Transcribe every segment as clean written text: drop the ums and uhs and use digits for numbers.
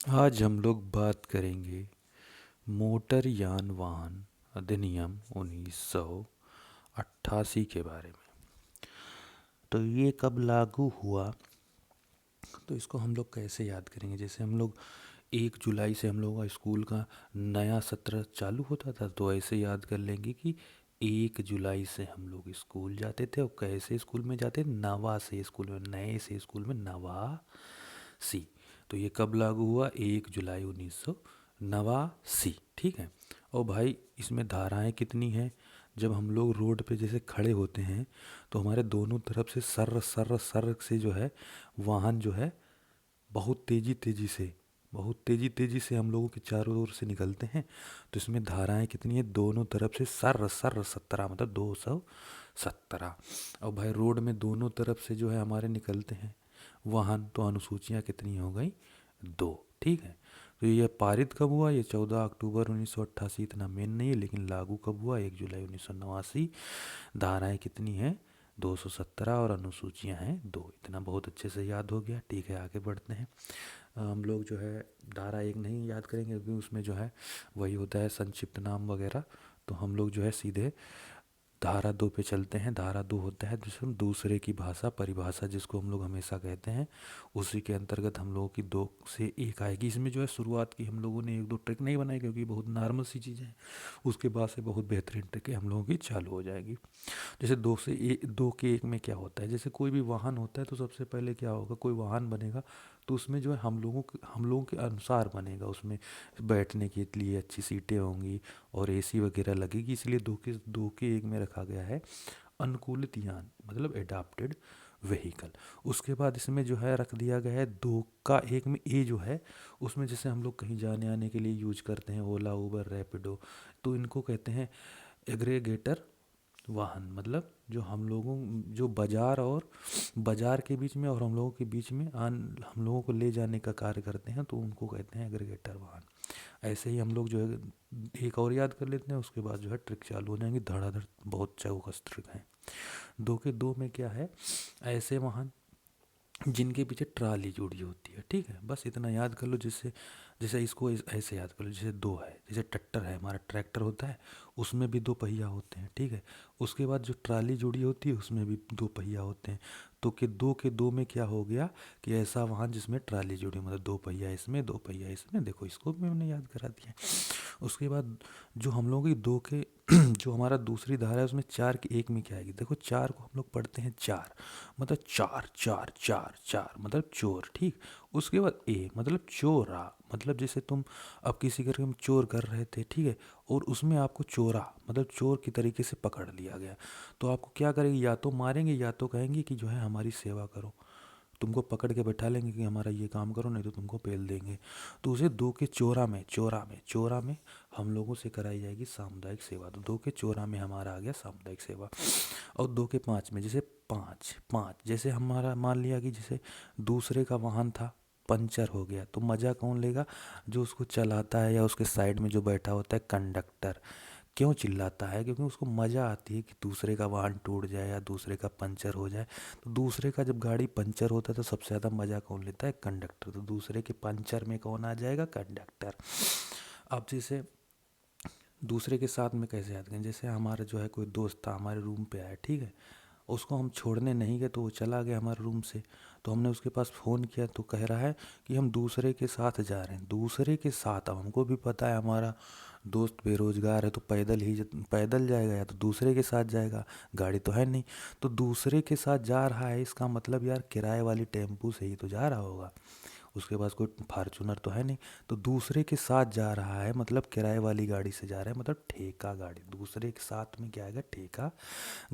आज हम लोग बात करेंगे मोटर यान वाहन अधिनियम 1988 के बारे में। तो ये कब लागू हुआ, तो इसको हम लोग कैसे याद करेंगे। जैसे हम लोग 1 जुलाई से हम लोगों का स्कूल का नया सत्र चालू होता था, तो ऐसे याद कर लेंगे कि 1 जुलाई से हम लोग स्कूल जाते थे। और कैसे स्कूल में जाते, नवा से स्कूल में, नए से स्कूल में, नवा सी। तो ये कब लागू हुआ, 1 जुलाई 1989। ठीक है। और भाई इसमें धाराएं कितनी हैं। जब हम लोग रोड पे जैसे खड़े होते हैं, तो हमारे दोनों तरफ से सर सर सर से जो है वाहन जो है बहुत तेजी तेजी से, बहुत तेजी तेजी से हम लोगों के चारों ओर से निकलते हैं। तो इसमें धाराएं कितनी है, दोनों तरफ से सर सर 17, मतलब 217। और भाई रोड में दोनों तरफ से जो है हमारे निकलते हैं वाहन, तो अनुसूचियां कितनी हो गई, 2। ठीक है। तो ये पारित कब हुआ, ये 14 अक्टूबर 1988। इतना मेन नहीं है, लेकिन लागू कब हुआ, 1 जुलाई 1989। धाराएं कितनी हैं, 217, और अनुसूचियां हैं 2। इतना बहुत अच्छे से याद हो गया। ठीक है, आगे बढ़ते हैं। हम लोग जो है धारा 1 नहीं याद करेंगे, क्योंकि उसमें जो है वही होता है संक्षिप्त नाम वगैरह। तो हम लोग जो है सीधे धारा 2 पे चलते हैं। धारा 2 होता है जिसमें दूसरे की भाषा परिभाषा, जिसको हम लोग हमेशा कहते हैं। उसी के अंतर्गत हम लोगों की 2 से 1 आएगी। इसमें जो है शुरुआत की हम लोगों ने 1-2 ट्रिक नहीं बनाई, क्योंकि बहुत नॉर्मल सी चीज़ें हैं। उसके बाद से बहुत बेहतरीन ट्रिकें हम लोगों की चालू हो जाएगी। जैसे 2 के 1 में क्या होता है, जैसे कोई भी वाहन होता है, तो सबसे पहले क्या होगा, कोई वाहन बनेगा तो उसमें जो है हम लोगों के अनुसार बनेगा। उसमें बैठने के लिए अच्छी सीटें होंगी और एसी वगैरह लगेगी। इसलिए 2 के 1 में रखा गया है अनुकूलित यान, मतलब एडाप्टेड व्हीकल। उसके बाद इसमें जो है रख दिया गया है 2 का 1 में ए जो है, उसमें जैसे हम लोग कहीं जाने आने के लिए यूज करते हैं, ओला उबर रैपिडो, तो इनको कहते हैं एग्रीगेटर वाहन। मतलब जो हम लोगों, जो बाजार के बीच में और हम लोगों के बीच में हम लोगों को ले जाने का कार्य करते हैं, तो उनको कहते हैं एग्रीगेटर वाहन। ऐसे ही हम लोग जो है एक और याद कर लेते हैं, उसके बाद जो है ट्रिक चालू हो जाएंगी धड़ाधड़। बहुत चौकस ट्रिक है। 2 के 2 में क्या है, ऐसे वाहन जिनके पीछे ट्राली जुड़ी होती है। ठीक है, बस इतना याद कर लो। जिससे जैसे इसको ऐसे याद कर लो, जैसे 2 है, जैसे ट्रैक्टर है, हमारा ट्रैक्टर होता है, उसमें भी 2 पहिया होते हैं। ठीक है। उसके बाद जो ट्राली जुड़ी होती है, उसमें भी 2 पहिया होते हैं। तो 2 के 2 में क्या हो गया कि ऐसा वाहन जिसमें ट्राली जुड़ी, मतलब 2 पहिया इसमें 2 पहिया इसमें। देखो इसको भी मैंने याद करा दिया। उसके बाद जो हम लोग की 2 के जो हमारा दूसरी धारा है, उसमें 4 के 1 में क्या आएगी। देखो 4 को हम लोग पढ़ते हैं चार, मतलब चार चार चार चार, मतलब चोर। ठीक। उसके बाद ए मतलब चोरा, मतलब जैसे तुम अब किसी घर में चोर कर रहे थे, ठीक है, और उसमें आपको चोरा मतलब चोर की तरीके से पकड़ लिया गया, तो आपको क्या करेंगे, या तो मारेंगे या तो कहेंगे कि जो है हमारी सेवा करो। तुमको पकड़ के बैठा लेंगे कि हमारा ये काम करो, नहीं तो तुमको पेल देंगे। तो उसे 2 के 14 में हम लोगों से कराई जाएगी सामुदायिक सेवा। तो 2 के 14 में हमारा आ गया सामुदायिक सेवा। और 2 के 5 में, जैसे पाँच पाँच, जैसे हमारा मान लिया कि जैसे दूसरे का वाहन था, पंचर हो गया, तो मज़ा कौन लेगा, जो उसको चलाता है या उसके साइड में जो बैठा होता है कंडक्टर। क्यों चिल्लाता है, क्योंकि उसको मज़ा आती है कि दूसरे का वाहन टूट जाए या दूसरे का पंचर हो जाए। तो दूसरे का जब गाड़ी पंचर होता है, तो सबसे ज़्यादा मज़ा कौन लेता है, कंडक्टर। तो दूसरे के पंचर में कौन आ जाएगा, कंडक्टर। अब जैसे दूसरे के साथ में कैसे याद करें, जैसे हमारा जो है कोई दोस्त था, हमारे रूम पे आया, ठीक है, उसको हम छोड़ने नहीं गए, तो वो चला गया हमारे रूम से। तो हमने उसके पास फ़ोन किया, तो कह रहा है कि हम दूसरे के साथ जा रहे हैं, दूसरे के साथ। अब हमको भी पता है हमारा दोस्त बेरोजगार है, तो पैदल जाएगा या तो दूसरे के साथ जाएगा, गाड़ी तो है नहीं। तो दूसरे के साथ जा रहा है, इसका मतलब यार किराए वाली टेम्पू से ही तो जा रहा होगा, उसके पास कोई फार्चूनर तो है नहीं। तो दूसरे के साथ जा रहा है, मतलब किराए वाली गाड़ी से जा रहा है, मतलब ठेका गाड़ी। दूसरे के साथ में क्या आएगा, ठेका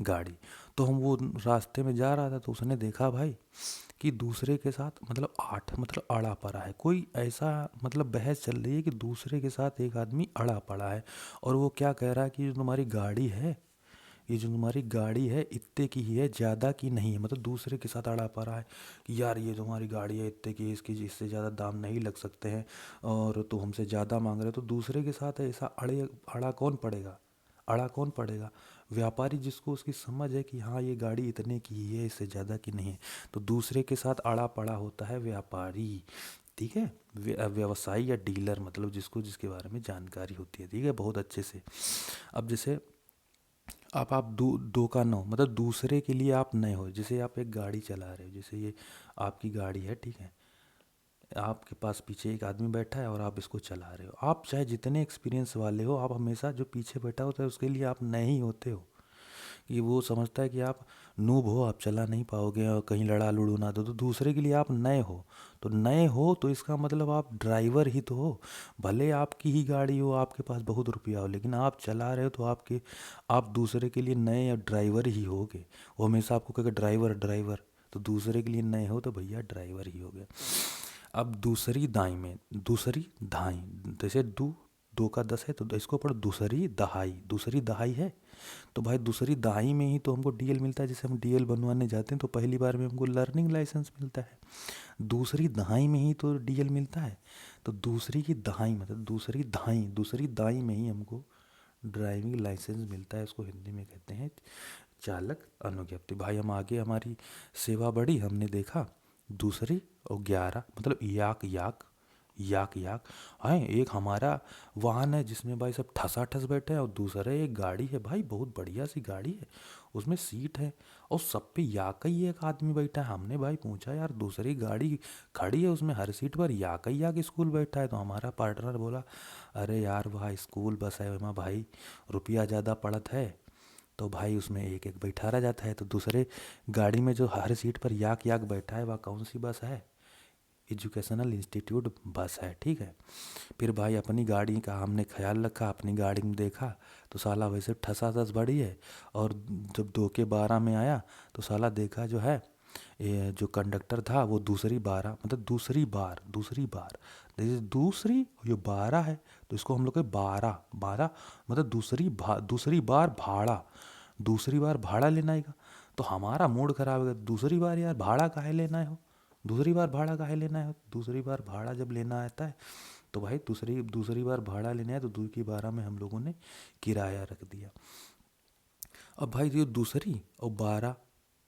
गाड़ी। तो हम वो रास्ते में जा रहा था, तो उसने देखा भाई कि दूसरे के साथ मतलब 8, मतलब अड़ा पड़ा है कोई, ऐसा मतलब बहस चल रही है कि दूसरे के साथ एक आदमी अड़ा पड़ा है। और वो क्या कह रहा है कि जो तुम्हारी गाड़ी है, ये जो तुम्हारी गाड़ी है इतने की ही है, ज़्यादा की नहीं है। मतलब दूसरे के साथ अड़ा पड़ा है कि यार ये तुम्हारी गाड़ी है इतने की, इसकी इससे ज़्यादा दाम नहीं लग सकते हैं, और तो हमसे ज़्यादा मांग रहे हो। तो दूसरे के साथ ऐसा अड़ा कौन पड़ेगा, अड़ा कौन पड़ेगा, व्यापारी, जिसको उसकी समझ है कि हाँ ये गाड़ी इतने की ही है, इससे ज़्यादा की नहीं है। तो दूसरे के साथ अड़ा पड़ा होता है व्यापारी। ठीक है। व्यवसायी या डीलर मतलब जिसको जिसके बारे में जानकारी होती है, ठीक है, बहुत अच्छे से। अब जैसे आप दो का नौ मतलब दूसरे के लिए आप नए हो। जैसे आप एक गाड़ी चला रहे हो, जैसे ये आपकी गाड़ी है, ठीक है, आपके पास पीछे एक आदमी बैठा है और आप इसको चला रहे हो। आप चाहे जितने एक्सपीरियंस वाले हो, आप हमेशा जो पीछे बैठा होता है उसके लिए आप नए ही होते हो। कि वो समझता है कि आप नूब हो, आप चला नहीं पाओगे और कहीं लड़ा लुड़ू ना दो, तो दूसरे के लिए आप नए हो। तो नए हो तो इसका मतलब आप ड्राइवर ही तो हो। भले आपकी ही गाड़ी हो, आपके पास बहुत रुपया हो, लेकिन आप चला रहे हो तो आप दूसरे के लिए नए या ड्राइवर ही होगे। वो हमेशा आपको कहेगा ड्राइवर ड्राइवर, तो दूसरे के लिए नए हो तो भैया ड्राइवर ही हो गए। अब दूसरी दाई में दूसरी धाई, जैसे दो का 10 है तो इसको पढ़ो दूसरी दहाई। दूसरी दहाई है तो भाई दूसरी दहाई में ही तो हमको डीएल मिलता है। जैसे हम डीएल बनवाने जाते हैं तो पहली बार में हमको लर्निंग लाइसेंस मिलता है, दूसरी दहाई में ही तो डीएल मिलता है। तो दूसरी की दहाई मतलब दूसरी दाई में ही हमको ड्राइविंग लाइसेंस मिलता है। इसको हिंदी में कहते हैं चालक अनुज्ञप्ति। भाई हम आगे, हमारी सेवा बढ़ी, हमने देखा दूसरी और 11 मतलब याक याक याक याक है। एक हमारा वाहन है जिसमें भाई सब ठसाठस बैठे हैं, और दूसरा एक गाड़ी है भाई, बहुत बढ़िया सी गाड़ी है, उसमें सीट है और सब पे याक ही एक आदमी बैठा है। हमने भाई पूछा यार दूसरी गाड़ी खड़ी है उसमें हर सीट पर याक ही याक स्कूल बैठा है। तो हमारा पार्टनर बोला अरे यार वहाँ स्कूल बस है वहाँ भाई, रुपया ज़्यादा पड़त है, तो भाई उसमें एक एक बैठा रह जाता है। तो दूसरे गाड़ी में जो हर सीट पर याक याक बैठा है वह कौन सी बस है? एजुकेशनल इंस्टीट्यूट बस है, ठीक है। फिर भाई अपनी गाड़ी का हमने ख्याल रखा, अपनी गाड़ी में देखा तो साला वैसे ठसाठस बड़ी है। और जब 2 के 12 में आया तो साला देखा जो है ये जो कंडक्टर था वो दूसरी 12 मतलब दूसरी बार जैसे दूसरी ये 12 है तो इसको हम लोग के 12 मतलब दूसरी बार भाड़ा लेना आएगा। तो हमारा मूड खराब हो गया, दूसरी बार यार भाड़ा काहे लेना है हो, दूसरी बार भाड़ा काहे लेना है हो। दूसरी बार भाड़ा जब लेना आता है तो भाई दूसरी बार भाड़ा लेना है तो 2 की 12 में हम लोगों ने किराया रख दिया। अब भाई ये दूसरी और 12,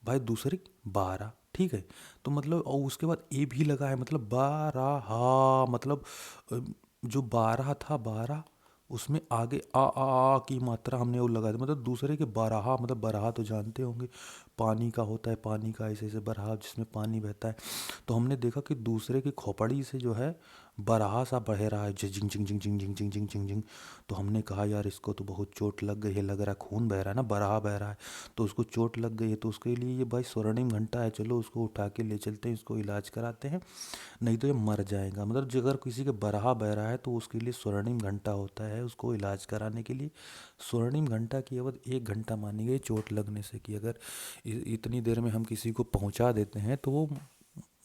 भाई दूसरी 12, ठीक है। तो मतलब और उसके बाद ए भी लगा है मतलब 12 मतलब अ, जो 12 था 12 उसमें आगे आ की मात्रा हमने वो लगा दी, मतलब दूसरे के बारहा मतलब बरहा तो जानते होंगे पानी का होता है, पानी का ऐसे ऐसे बरहा जिसमें पानी बहता है। तो हमने देखा कि दूसरे की खोपड़ी से जो है बरहा सा बह रहा है जिंग जिंग जिंग जिंग जिंग जिंग जिंग जिंग जिंग। तो हमने कहा यार इसको तो बहुत चोट लग गई है, लग रहा है खून बह रहा है ना, बरहा बह रहा है, तो उसको चोट लग गई है। तो उसके लिए ये भाई स्वर्णिम घंटा है, चलो उसको उठा के ले चलते हैं, इसको इलाज कराते हैं, नहीं तो ये मर जाएगा। मतलब जो अगर किसी के बरहा बह रहा है तो उसके लिए स्वर्णिम घंटा होता है उसको इलाज कराने के लिए। स्वर्णिम घंटा की अवधि 1 घंटा मानी गई चोट लगने से, कि अगर इतनी देर में हम किसी को पहुंचा देते हैं तो वो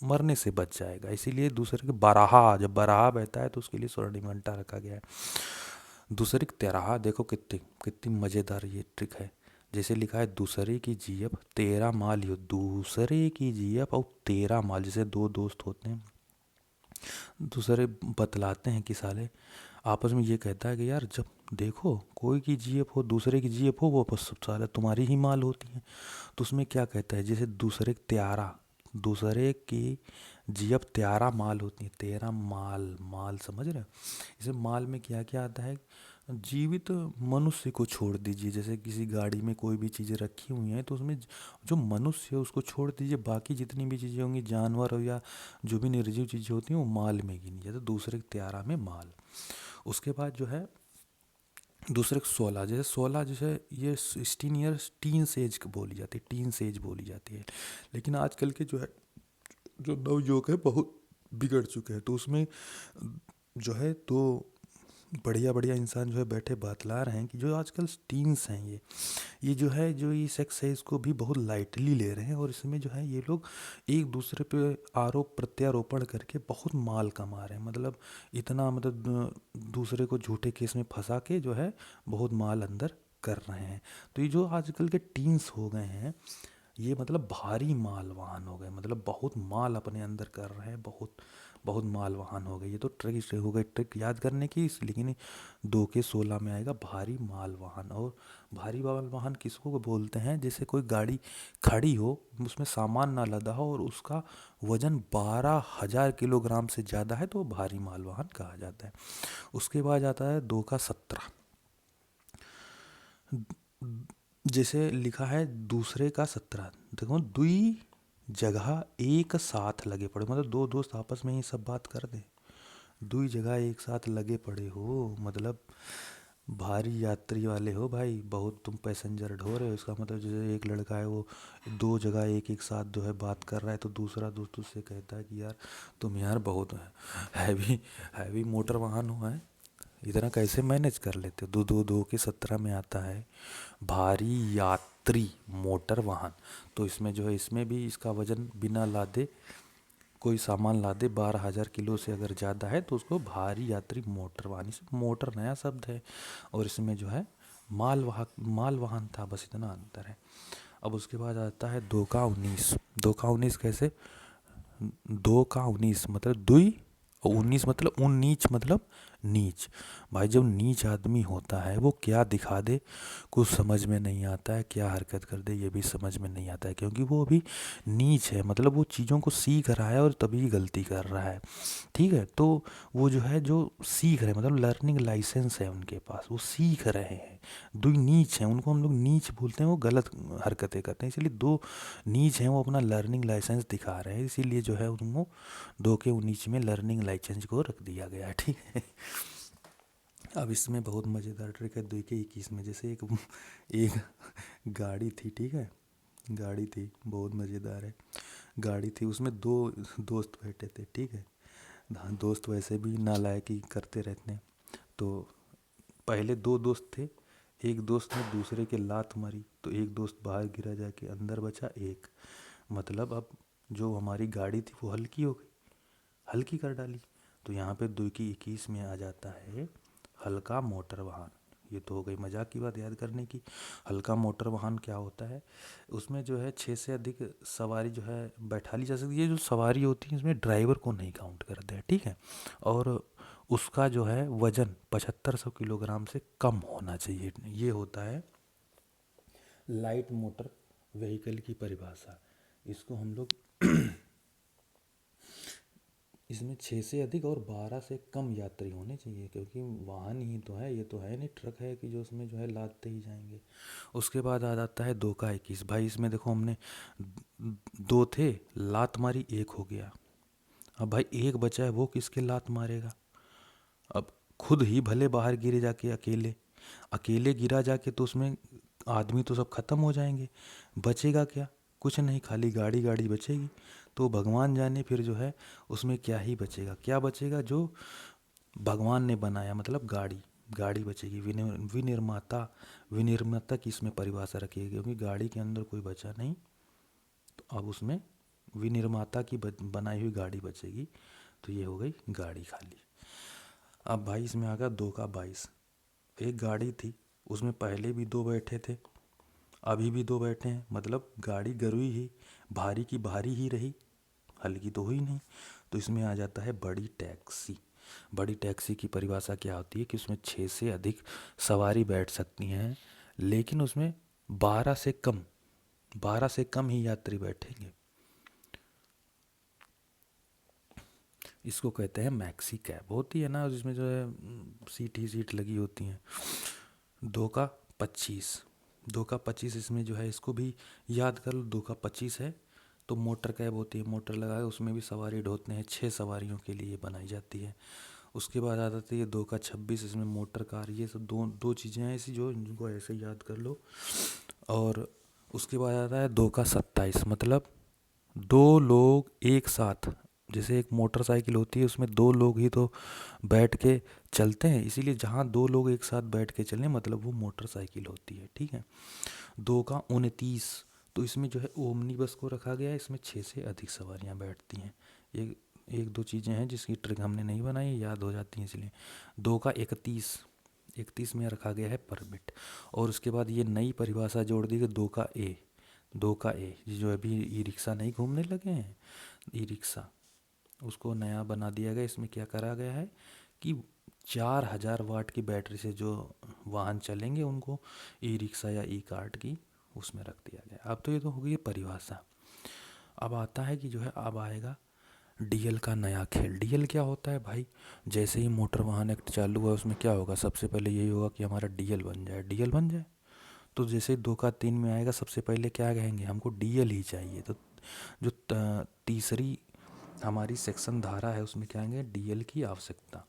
मरने से बच जाएगा। इसीलिए दूसरे के बराहा, जब बराहा बहता है तो उसके लिए स्वर्णिम घंटा रखा गया है। दूसरे की तेराहा देखो कितनी कितनी मज़ेदार ये ट्रिक है। जैसे लिखा है दूसरे की जीभ 13 माल यो, दूसरे की जीभ और 13 माल, जैसे दो दोस्त होते हैं, दूसरे बतलाते हैं कि साले आपस में ये कहता है कि यार जब देखो कोई की जीएफ हो दूसरे की जीएफ हो वो बस साला तुम्हारी ही माल होती है। तो उसमें क्या कहता है, जैसे दूसरे की जीएफ 13 माल होती है, 13 माल, माल समझ रहे हो। जैसे माल में क्या क्या आता है, जीवित मनुष्य को छोड़ दीजिए, जैसे किसी गाड़ी में कोई भी चीज़ें रखी हुई हैं तो उसमें जो मनुष्य है उसको छोड़ दीजिए, बाकी जितनी भी चीज़ें होंगी जानवर हो या जो भी निर्जीव चीज़ें होती हैं वो माल में गिनी जाती है। तो दूसरे के 13 में माल। उसके बाद जो है दूसरे को 16, जैसे 16 जैसे ये 16 ईयर्स टीन सेज बोली जाती है, टीन सेज बोली जाती है। लेकिन आजकल के जो है जो नवयुवक है बहुत बिगड़ चुके हैं, तो उसमें जो है तो बढ़िया बढ़िया इंसान जो है बैठे बतला रहे हैं कि जो आजकल टीन्स हैं ये जो है जो ये सेक्स है इसको भी बहुत लाइटली ले रहे हैं, और इसमें जो है ये लोग एक दूसरे पे आरोप प्रत्यारोपण करके बहुत माल कमा रहे हैं। मतलब इतना मतलब दूसरे को झूठे केस में फंसा के जो है बहुत माल अंदर कर रहे हैं। तो ये जो आजकल के टीन्स हो गए हैं ये मतलब भारी माल वाहन हो गए, मतलब बहुत माल अपने अंदर कर रहे हैं, बहुत बहुत माल वाहन हो गए। ये तो ट्रिक हो गई, ट्रिक याद करने की लेकिन 2 के 16 में आएगा भारी माल वाहन। और भारी माल वाहन किसको बोलते हैं? जैसे कोई गाड़ी खड़ी हो, उसमें सामान ना लदा हो और उसका वजन 12,000 किलोग्राम से ज़्यादा है, तो वो भारी माल वाहन कहा जाता है। उसके बाद आता है 2 का 17। जैसे लिखा है दूसरे का 17, देखो दुई जगह एक साथ लगे पड़े, मतलब दो दोस्त आपस में ही सब बात कर दे, दुई जगह एक साथ लगे पड़े हो, मतलब भारी यात्री वाले हो भाई, बहुत तुम पैसेंजर ढो रहे हो। इसका मतलब जैसे एक लड़का है, वो 2 जगह एक एक साथ जो है बात कर रहा है, तो दूसरा दोस्त उससे कहता है कि यार तुम यार बहुत हैवी हैवी मोटर वाहन हो, है इतना कैसे मैनेज कर लेते हो? 2 के 17 में आता है भारी यात्री मोटर वाहन। तो इसमें जो है, इसमें भी इसका वजन बिना लादे, कोई सामान लादे 12,000 किलो से अगर ज़्यादा है तो उसको भारी यात्री मोटर वाहन। इसमें मोटर नया शब्द है और इसमें जो है माल वाहन था, बस इतना अंतर है। अब उसके बाद आता है 2 का 19। 2 का 19 कैसे? 2 का 19 मतलब दुई, और 19 मतलब उन्नीच, मतलब नीच। भाई जब नीच आदमी होता है वो क्या दिखा दे कुछ समझ में नहीं आता है, क्या हरकत कर दे ये भी समझ में नहीं आता है, क्योंकि वो अभी नीच है, मतलब वो चीज़ों को सीख रहा है और तभी गलती कर रहा है। ठीक है, तो वो जो है जो सीख रहे हैं, मतलब लर्निंग लाइसेंस है उनके पास, वो सीख रहे हैं। दो नीच हैं, उनको हम लोग नीच बोलते हैं, वो गलत हरकतें करते हैं, इसलिए दो नीच हैं, वो अपना लर्निंग लाइसेंस दिखा रहे हैं, इसीलिए जो है उनको 2 के 19 में लर्निंग लाइसेंस को रख दिया गया है। ठीक है। अब इसमें बहुत मज़ेदार ट्रिक है 2 के 21 में। जैसे एक गाड़ी थी, ठीक है, गाड़ी थी, बहुत मज़ेदार है। गाड़ी थी, उसमें दो दोस्त बैठे थे, ठीक है। हाँ, दोस्त वैसे भी नालायकी करते रहते हैं। तो पहले 2 दोस्त थे, एक दोस्त ने दूसरे के लात मारी, तो एक दोस्त बाहर गिरा, जाके अंदर बचा एक। मतलब अब जो हमारी गाड़ी थी वो हल्की हो गई, हल्की कर डाली। तो यहाँ पे 2 के 21 में आ जाता है हल्का मोटर वाहन। ये तो हो गई मजाक की बात याद करने की। हल्का मोटर वाहन क्या होता है? उसमें जो है 6 से अधिक सवारी जो है बैठा ली जा सकती है। जो सवारी होती है इसमें ड्राइवर को नहीं काउंट करते हैं, ठीक है। और उसका जो है वजन 7500 किलोग्राम से कम होना चाहिए। ये होता है लाइट मोटर व्हीकल की परिभाषा। इसको हम लोग इसमें 6 से अधिक और 12 से कम यात्री होने चाहिए, क्योंकि वाहन ही तो है, ये तो है नहीं ट्रक है कि जो उसमें जो है लादते ही जाएंगे। उसके बाद आ जाता है 2 का 21। भाई इसमें देखो हमने दो थे, लात मारी, एक हो गया। अब भाई एक बचा है, वो किसके लात मारेगा? अब खुद ही भले बाहर गिरे जाके, अकेले अकेले गिरा जाके, तो उसमें आदमी तो सब खत्म हो जाएंगे, बचेगा क्या? कुछ नहीं, खाली गाड़ी गाड़ी बचेगी। तो भगवान जाने फिर जो है उसमें क्या ही बचेगा, क्या बचेगा जो भगवान ने बनाया, मतलब गाड़ी। गाड़ी बचेगी। विनिर्माता, विनिर्माता की इसमें परिभाषा रखी है, क्योंकि गाड़ी के अंदर कोई बचा नहीं, तो अब उसमें विनिर्माता की बनाई हुई गाड़ी बचेगी। तो ये हो गई गाड़ी खाली। अब भाई इसमें आ गया 2 का 22। एक गाड़ी थी, उसमें पहले भी 2 बैठे थे, अभी भी 2 बैठे हैं, मतलब गाड़ी गरुई ही, भारी की भारी ही रही, हल्की तो हुई नहीं। तो इसमें आ जाता है बड़ी टैक्सी। बड़ी टैक्सी की परिभाषा क्या होती है कि उसमें 6 से अधिक सवारी बैठ सकती हैं, लेकिन उसमें 12 से कम ही यात्री बैठेंगे। इसको कहते हैं मैक्सी कैब। होती है ना जिसमें जो है सीट ही सीट लगी होती हैं। 2 का 25। 2 का 25 इसमें जो है, इसको भी याद कर लो, 2 का 25 है। तो मोटर कैब होती है, मोटर लगाए उसमें भी सवारी ढोते हैं, 6 सवारियों के लिए बनाई जाती है। उसके बाद आ जाती है 2 का 26, इसमें मोटर कार। ये सब दो दो चीज़ें हैं ऐसी जो इनको ऐसे याद कर लो। और उसके बाद आता है 2 का 27, मतलब 2 लोग एक साथ, जैसे एक मोटरसाइकिल होती है उसमें 2 लोग ही तो बैठ के चलते हैं, इसीलिए जहाँ 2 लोग एक साथ बैठ के चलें मतलब वो मोटरसाइकिल होती है, ठीक है। 2 का 29, तो इसमें जो है ओमनी बस को रखा गया है, इसमें 6 से अधिक सवारियाँ बैठती हैं। ये एक दो चीज़ें हैं जिसकी ट्रिक हमने नहीं बनाई, याद हो जाती हैं इसलिए। 2 का 31, 31 में रखा गया है परमिट। और उसके बाद ये नई परिभाषा जोड़ दी गई 2 का ए। 2 का ए जो अभी ई रिक्शा नहीं घूमने लगे हैं, ई रिक्शा, उसको नया बना दिया गया। इसमें क्या करा गया है कि 4000 वाट की बैटरी से जो वाहन चलेंगे उनको ई रिक्शा या ई कार्ट की उसमें रख दिया गया। अब तो ये तो हो गई परिभाषा। अब आता है कि जो है अब आएगा डीएल का नया खेल। डीएल क्या होता है भाई? जैसे ही मोटर वाहन एक्ट चालू हुआ उसमें क्या होगा, सबसे पहले यही होगा कि हमारा डीएल बन जाए, डीएल बन जाए। तो जैसे 2 का 3 में आएगा, सबसे पहले क्या कहेंगे, हमको डीएल ही चाहिए। तो जो तीसरी हमारी सेक्शन धारा है उसमें क्या आएंगे, डीएल की आवश्यकता।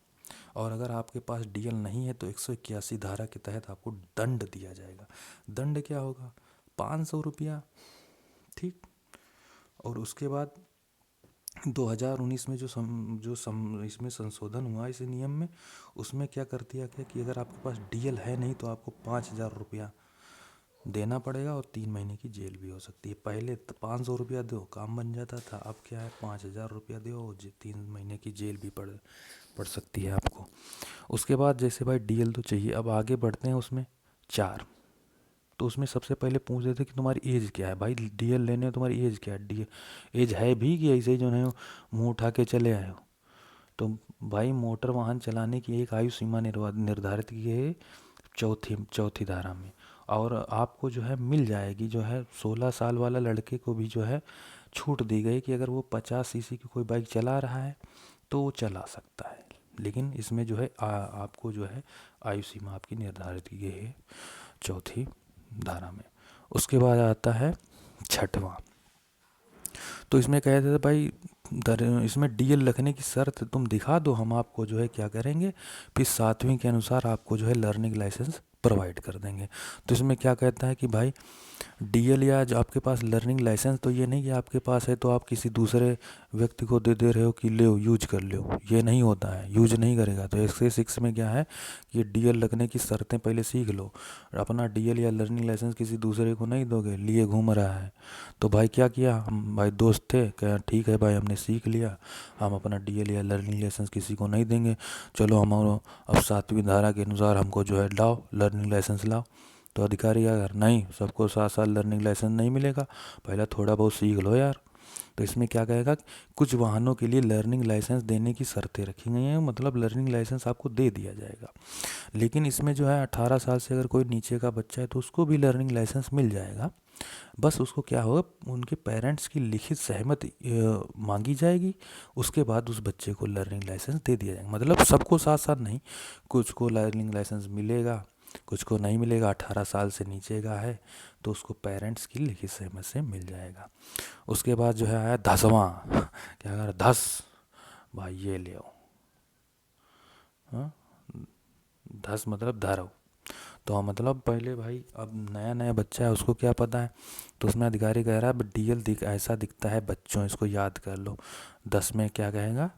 और अगर आपके पास डीएल नहीं है तो 181 धारा के तहत आपको दंड दिया जाएगा। दंड क्या होगा, 500 रुपया। ठीक। और उसके बाद 2019 में इसमें संशोधन हुआ इस नियम में, उसमें क्या कर दिया गया कि अगर आपके पास डीएल है नहीं तो आपको 5,000 रुपया देना पड़ेगा और 3 महीने की जेल भी हो सकती है। पहले 500 रुपया दो काम बन जाता था, अब क्या है 5,000 रुपया दो और 3 महीने की जेल भी पड़ पड़ सकती है आपको। उसके बाद जैसे भाई डीएल तो चाहिए, अब आगे बढ़ते हैं उसमें 4। तो उसमें सबसे पहले पूछ रहे थे कि तुम्हारी एज क्या है भाई, डीएल लेने में तुम्हारी एज क्या है, डी एज है भी कि ऐसे ही जो है मुंह उठा के चले आए हो। तो भाई मोटर वाहन चलाने की एक आयु सीमा निर्धारित की है चौथी धारा में। और आपको जो है मिल जाएगी, जो है 16 साल वाला लड़के को भी जो है छूट दी गई कि अगर वो 50 सीसी की कोई बाइक चला रहा है तो वो चला सकता है। लेकिन इसमें जो है आपको जो है आयु सीमा आपकी निर्धारित की गई है चौथी धारा में। उसके बाद आता है छठवां। तो इसमें कहते थे भाई इसमें डीएल रखने की शर्त तुम दिखा दो, हम आपको जो है क्या करेंगे, फिर 7वीं के अनुसार आपको जो है लर्निंग लाइसेंस प्रोवाइड कर देंगे। तो इसमें क्या कहता है कि भाई डीएल या जो आपके पास लर्निंग लाइसेंस, तो ये नहीं कि आपके पास है तो आप किसी दूसरे व्यक्ति को दे दे रहे हो कि ले यूज कर लो, ये नहीं होता है, यूज नहीं करेगा। तो इससे 6 में क्या है कि डीएल लगने की शर्तें पहले सीख लो। अपना डीएल या लर्निंग लाइसेंस किसी दूसरे को नहीं दोगे, लिए घूम रहा है। तो भाई क्या किया, हम भाई दोस्त थे, क्या ठीक है भाई हमने सीख लिया, हम अपना डीएल या लर्निंग लाइसेंस किसी को नहीं देंगे, चलो हम अब 7वीं धारा के अनुसार हमको जो है लाओ लर्निंग लाइसेंस लाओ। तो अधिकारी अगर नहीं, सबको 7 साल लर्निंग लाइसेंस नहीं मिलेगा, पहले थोड़ा बहुत सीख लो यार। तो इसमें क्या कहेगा कि कुछ वाहनों के लिए लर्निंग लाइसेंस देने की शर्तें रखी गई हैं, मतलब लर्निंग लाइसेंस आपको दे दिया जाएगा। लेकिन इसमें जो है 18 साल से अगर कोई नीचे का बच्चा है तो उसको भी लर्निंग लाइसेंस मिल जाएगा। बस उसको क्या होगा, उनके पेरेंट्स की लिखित सहमति मांगी जाएगी, उसके बाद उस बच्चे को लर्निंग लाइसेंस दे दिया जाएगा। मतलब सबको साथ साथ नहीं, कुछ को लर्निंग लाइसेंस मिलेगा, कुछ को नहीं मिलेगा। 18 साल से नीचे का है तो उसको पेरेंट्स की लिखित सहमति से मिल जाएगा। उसके बाद जो है आया 10वां। क्या कर 10 भाई ये ले आओ, हाँ 10 मतलब धरो। तो मतलब पहले भाई अब नया नया बच्चा है उसको क्या पता है, तो उसमें अधिकारी कह रहा है डीएल ऐसा दिखता है बच्चों, इसको याद कर लो। 10 में क्या कहेगा,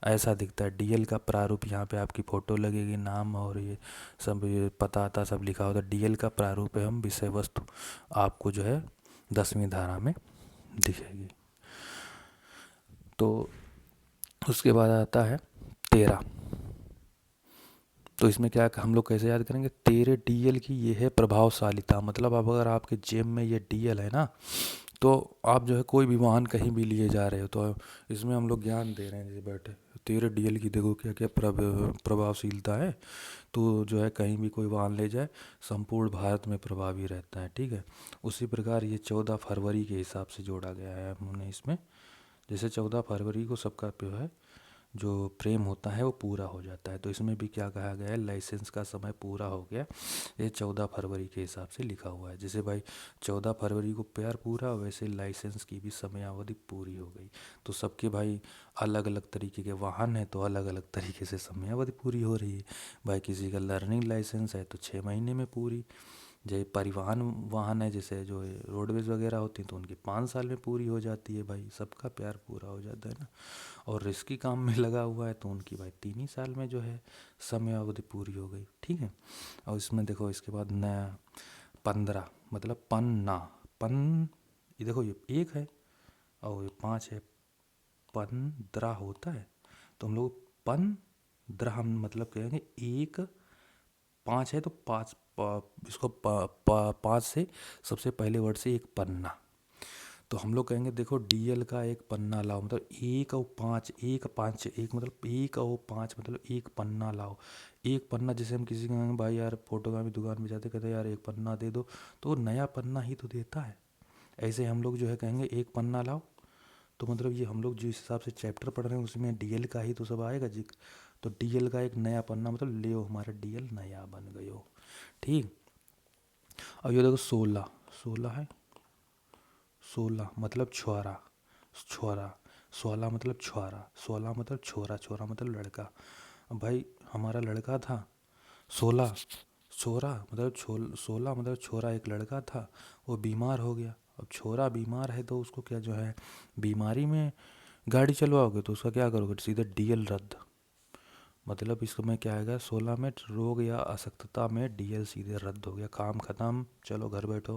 ऐसा दिखता है डीएल का प्रारूप, यहाँ पे आपकी फ़ोटो लगेगी, नाम और ये सब, ये पता आता सब लिखा होता है। डीएल का प्रारूप है हम विषय वस्तु आपको जो है 10वीं धारा में दिखेगी। तो उसके बाद आता है 13। तो इसमें क्या हम लोग कैसे याद करेंगे, तेरे डीएल की ये है प्रभावशालीता। मतलब अब अगर आपके जेब में ये डीएल है ना, तो आप जो है कोई भी वाहन कहीं भी लिए जा रहे हो, तो इसमें हम लोग ज्ञान दे रहे हैं जैसे बैठे, तेरे डीएल की देखो क्या क्या प्रभावशीलता है। तो जो है कहीं भी कोई वाहन ले जाए संपूर्ण भारत में प्रभावी रहता है। ठीक है। उसी प्रकार ये 14 फरवरी के हिसाब से जोड़ा गया है हमने इसमें। जैसे 14 फरवरी को सबका जो है जो प्रेम होता है वो पूरा हो जाता है, तो इसमें भी क्या कहा गया है, लाइसेंस का समय पूरा हो गया, ये 14 फरवरी के हिसाब से लिखा हुआ है। जैसे भाई 14 फरवरी को प्यार पूरा, वैसे लाइसेंस की भी समयावधि पूरी हो गई। तो सबके भाई अलग अलग तरीके के वाहन है तो अलग अलग तरीके से समयावधि पूरी हो रही है। भाई किसी का लर्निंग लाइसेंस है तो 6 महीने में पूरी, जैसे परिवहन वाहन है जैसे जो रोडवेज वगैरह होती हैं तो उनकी 5 साल में पूरी हो जाती है। भाई सबका प्यार पूरा हो जाता है ना। और रिस्की काम में लगा हुआ है तो उनकी भाई 3 ही साल में जो है समयावधि पूरी हो गई। ठीक है। और इसमें देखो इसके बाद नया 15 मतलब पन्ना, पन ये देखो ये 1 है और ये 5 है, 15 होता है। तो हम लोग 15 हम मतलब कहेंगे 1, 5 है तो 5 इसको 5 से सबसे पहले वर्ड से एक पन्ना। तो हम लोग कहेंगे देखो डीएल का एक पन्ना लाओ, मतलब एक और पाँच, एक पाँच, एक मतलब एक और पाँच मतलब एक पन्ना लाओ। एक पन्ना, जैसे हम किसी को कहेंगे भाई यार फोटोकॉपी दुकान में जाते कहते यार एक पन्ना दे दो, तो वो नया पन्ना ही तो देता है। ऐसे हम लोग जो है कहेंगे एक पन्ना लाओ, तो मतलब ये हम लोग जिस हिसाब से चैप्टर पढ़ रहे हैं उसमें डीएल का ही तो सब आएगा जिक्र। तो डीएल का एक नया पन्ना मतलब ले हमारा डीएल नया बन गयो। ठीक। अब ये देखो 16, 16 है, 16 मतलब छोरा, छोरा, 16 मतलब छोरा, 16 मतलब छोरा, छोरा मतलब लड़का। अब भाई हमारा लड़का था 16, छोरा मतलब 16 मतलब छोरा एक लड़का था, वो बीमार हो गया। अब छोरा बीमार है तो उसको क्या जो है बीमारी में गाड़ी चलवाओगे तो उसका क्या करोगे, सीधे डीएल रद्द। मतलब इसमें क्या आएगा, 16 में रोग या अशक्तता में डीएल सीधे रद्द हो गया, काम खत्म, चलो घर बैठो।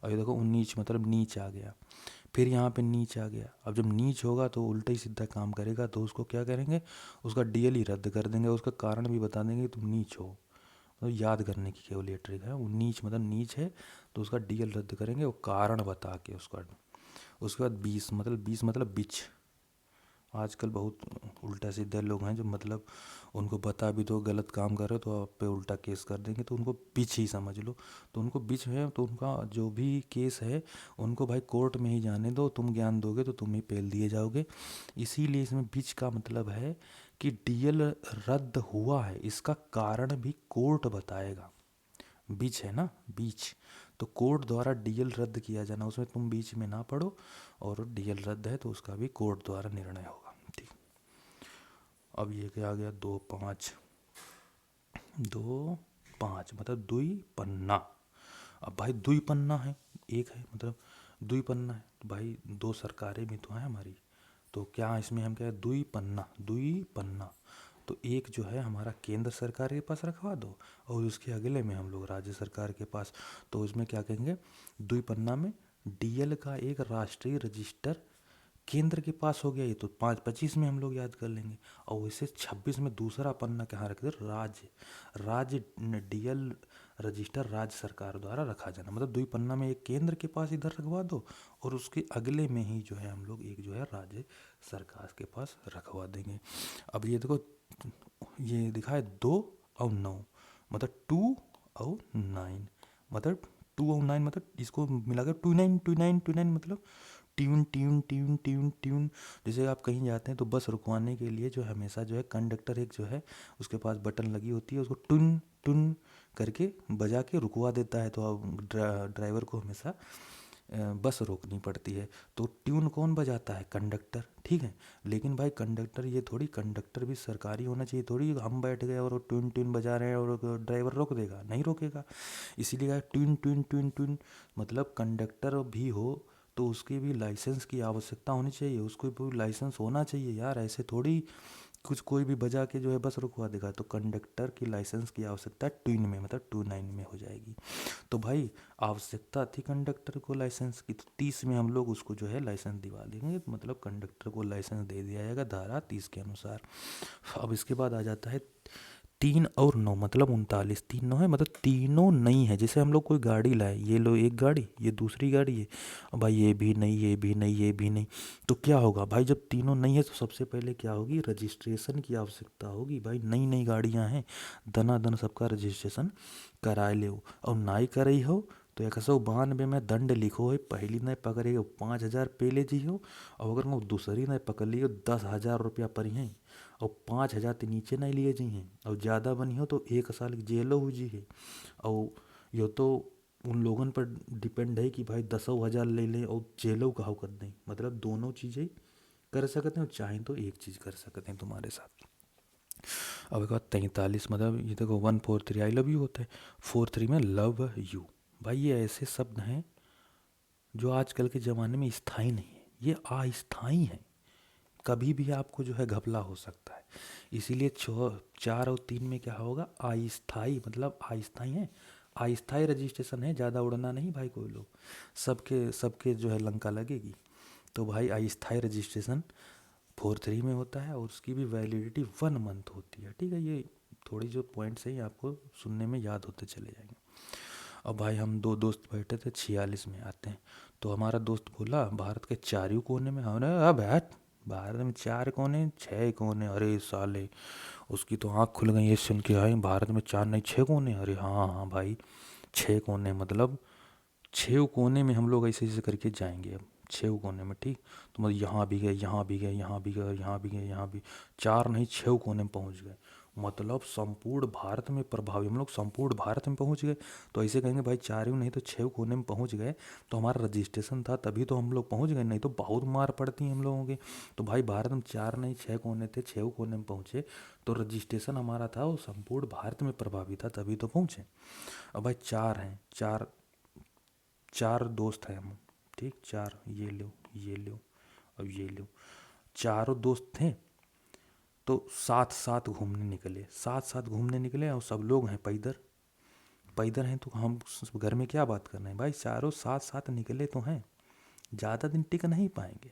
और ये देखो 19 मतलब नीच आ गया, फिर यहाँ पे नीच आ गया। अब जब नीच होगा तो उल्टा ही सीधा काम करेगा, तो उसको क्या करेंगे, उसका डीएल ही रद्द कर देंगे, उसका कारण भी बता देंगे कि तुम नीच हो। तो याद करने की केवल ये ट्रिक है, वो नीच मतलब नीच है तो उसका डीएल रद्द करेंगे वो कारण बता के उसका। उसके बाद 20 मतलब बिच। आजकल बहुत उल्टा सीधे लोग हैं जो मतलब उनको बता भी दो गलत काम कर रहे हो तो आप पे उल्टा केस कर देंगे, तो उनको बिच ही समझ लो। तो उनको बिच है तो उनका जो भी केस है उनको भाई कोर्ट में ही जाने दो, तुम ज्ञान दोगे तो तुम ही पेल दिए जाओगे। इसीलिए इसमें बिच का मतलब है कि डीएल रद्द हुआ है, इसका कारण भी कोर्ट बताएगा। बीच है ना, बीच, तो कोर्ट द्वारा डीएल रद्द किया जाना, उसमें तुम बीच में ना पढ़ो, और डीएल रद्द है तो उसका भी कोर्ट द्वारा निर्णय होगा। ठीक। अब ये क्या आ गया, 2 5, 2 5 मतलब दुई पन्ना। अब भाई दुई पन्ना है, एक है मतलब दुई पन्ना है, तो भाई दो सरकारें भी तो हैं हमारी, तो क्या इसमें हम क्या दुई पन्ना, दुई पन्ना, तो एक जो है हमारा केंद्र सरकार के पास रखवा दो और उसके अगले में हम लोग राज्य सरकार के पास। तो उसमें क्या कहेंगे, दुई पन्ना में डीएल का एक राष्ट्रीय रजिस्टर केंद्र के पास हो गया, ये तो 5 25 में हम लोग याद कर लेंगे। और वैसे 26 में दूसरा पन्ना कहाँ रख दे, राज्य, राज्य डीएल रजिस्टर राज्य सरकार द्वारा रखा जाना, मतलब दुई पन्ना में एक केंद्र के पास इधर रखवा दो और उसके अगले में ही जो है हम लोग एक जो है राज्य सरकार के पास रखवा देंगे। अब ये देखो ये दिखा है 2 और 9 मतलब 2 और 9 मतलब 2 और 9 मतलब इसको मिलाकर 29 मतलब tune tune tune tune tune. जैसे आप कहीं जाते हैं तो बस रुकवाने के लिए जो हमेशा जो है कंडक्टर एक जो है उसके पास बटन लगी होती है, उसको टुन टुन करके बजा के रुकवा देता है, तो आप ड्राइवर को हमेशा बस रोकनी पड़ती है। तो ट्यून कौन बजाता है, कंडक्टर, ठीक है। लेकिन भाई कंडक्टर ये थोड़ी, कंडक्टर भी सरकारी होना चाहिए, थोड़ी हम बैठ गए और ट्यून ट्यून बजा रहे हैं और ड्राइवर रोक देगा, नहीं रोकेगा। इसीलिए कहा ट्यून ट्यून ट्यून ट्यून, मतलब कंडक्टर भी हो तो उसकी भी लाइसेंस की आवश्यकता होनी चाहिए, उसको भी लाइसेंस होना चाहिए यार, ऐसे थोड़ी कुछ कोई भी बजा के जो है बस रुकवा देगा। तो कंडक्टर की लाइसेंस की आवश्यकता ट्विन में मतलब 29 में हो जाएगी। तो भाई आवश्यकता थी कंडक्टर को लाइसेंस की, तो 30 में हम लोग उसको जो है लाइसेंस दिवा देंगे, मतलब कंडक्टर को लाइसेंस दे दिया जाएगा धारा 30 के अनुसार। अब इसके बाद आ जाता है 3 और 9 मतलब 39, 3 9 है मतलब तीनों नई है। जैसे हम लोग कोई गाड़ी लाए, ये लो एक गाड़ी, ये दूसरी गाड़ी है, अब भाई ये भी नहीं, ये भी नहीं, ये भी नहीं, तो क्या होगा भाई, जब तीनों नई है तो सबसे पहले क्या होगी, रजिस्ट्रेशन की आवश्यकता होगी। भाई नई नई गाड़ियां हैं, दनादन सबका रजिस्ट्रेशन कराए ले, और नाई करई हो तो 192 में दंड लिखो है, पहली ने पकड़े हो 5,000 पेले जी हो, और अगर मैं दूसरी ने पकड़ ली हो 10,000 रुपया पर ही है, और 5,000 के नीचे नहीं लिए जी हैं, और ज़्यादा बनी हो तो 1 साल की जेलो हो जी है। और यो तो उन लोगों पर डिपेंड है कि भाई 10,000 ले लें और जेलो कहाँ कर दें, मतलब दोनों चीज़ें कर सकते हैं, और चाहें तो एक चीज़ कर सकते हैं तुम्हारे साथ। अब एक बात 43 मतलब ये देखो 143 आई लव यू होता है, 43 में लव यू। भाई ये ऐसे शब्द हैं जो आजकल के ज़माने में स्थायी नहीं है, ये अस्थाई हैं, कभी भी आपको जो है घपला हो सकता है। इसीलिए 4 और 3 में क्या होगा, अस्थाई, मतलब अस्थाई है, अस्थाई रजिस्ट्रेशन है, ज़्यादा उड़ना नहीं भाई कोई लोग, सबके सबके जो है लंका लगेगी। तो भाई अस्थाई रजिस्ट्रेशन 4 3 में होता है और उसकी भी वैलिडिटी 1 मंथ होती है। ठीक है, ये थोड़ी जो पॉइंट्स हैं ये आपको सुनने में याद होते चले जाएंगे। और भाई हम दो दोस्त बैठे थे 46 में आते हैं। तो हमारा दोस्त बोला भारत के चारों कोने में, हमने अब हट, भारत में 4 कोने 6 कोने, अरे साले उसकी तो आँख खुल गई ये सुन के, भाई भारत में 4 नहीं 6 कोने, अरे हाँ हाँ भाई 6 कोने मतलब 6 कोने में हम लोग ऐसे ऐसे करके जाएंगे अब 6 कोने में, ठीक। तो मतलब यहाँ भी गए, यहाँ भी गए, यहाँ भी गए, यहाँ भी गए, यहाँ भी, 4 नहीं 6 कोने में पहुँच गए। मतलब संपूर्ण भारत में प्रभावी, हम लोग संपूर्ण भारत में पहुँच गए। तो ऐसे कहेंगे भाई 4 नहीं तो 6 कोने में पहुँच गए, तो हमारा रजिस्ट्रेशन था तभी तो हम लोग पहुँच गए, नहीं तो बहुत मार पड़ती है हम लोगों की। तो भाई भारत में 4 नहीं 6 कोने थे, 6 कोने में पहुँचे, तो रजिस्ट्रेशन हमारा था वो संपूर्ण भारत में प्रभावी था तभी तो पहुँचे। अब भाई 4 हैं, 4 4 दोस्त हैं हम, ठीक, 4, ये लो ये लो अब ये लो, चारों दोस्त थे। तो साथ साथ घूमने निकले, साथ साथ घूमने निकले, और सब लोग हैं पैदल, पैदल हैं तो हम घर में क्या बात करना है भाई, चारों साथ साथ निकले तो हैं, ज़्यादा दिन टिक नहीं पाएंगे,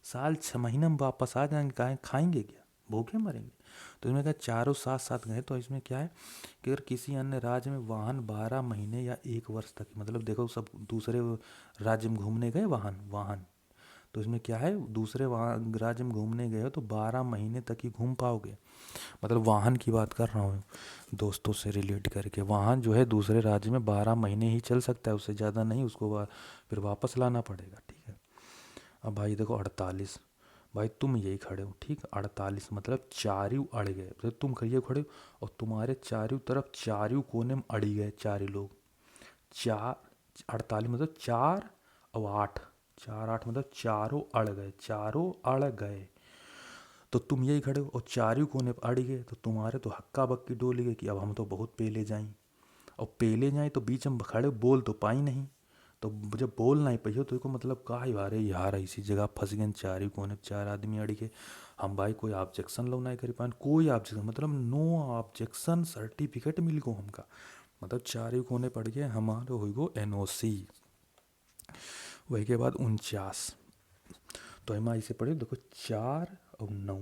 साल 6 महीने में वापस आ जाएंगे, काहे खाएंगे क्या, भूखे मरेंगे। तो इसमें क्या चारों साथ साथ गए, तो इसमें क्या है कि अगर किसी अन्य राज्य में वाहन 12 महीने या 1 वर्ष तक, मतलब देखो सब दूसरे राज्य में घूमने गए वाहन वाहन, तो इसमें क्या है दूसरे वहाँ राज्य में घूमने गए हो तो 12 महीने तक ही घूम पाओगे। मतलब वाहन की बात कर रहा हूँ दोस्तों से रिलेट करके, वाहन जो है दूसरे राज्य में 12 महीने ही चल सकता है, उससे ज़्यादा नहीं, उसको फिर वापस लाना पड़ेगा, ठीक है। अब भाई देखो 48, भाई तुम यही खड़े हो, ठीक, 48 मतलब चारों अड़ गए, मतलब तुम कहिए खड़े हो और तुम्हारे चारों तरफ चारों कोने में अड़ी गए चारों लोग, 48 मतलब 4 और 8, 4 8 मतलब चारों अड़ गए, चारों अड़ गए। तो तुम यही खड़े हो और चारों कोने पर अड़ गए, तो तुम्हारे तो हक्का बक्की डोली गई कि अब हम तो बहुत पहले जाएं, और पहले जाएं तो बीच में खड़े बोल तो पाई नहीं, तो जब बोल नहीं पाई हो तो इसको मतलब का ही वारे यार इसी जगह फंस गए, चारों कोने पर 4 आदमी अड़ गए। हम भाई कोई ऑब्जेक्शन लो नहीं कर पाए, कोई ऑब्जेक्शन मतलब नो ऑब्जेक्शन सर्टिफिकेट मिल गो हमका, मतलब चारों कोने पड़ गए हमारे हो गो NOC। वही के बाद 49, तो एम ऐसे पढ़े देखो 4 और 9,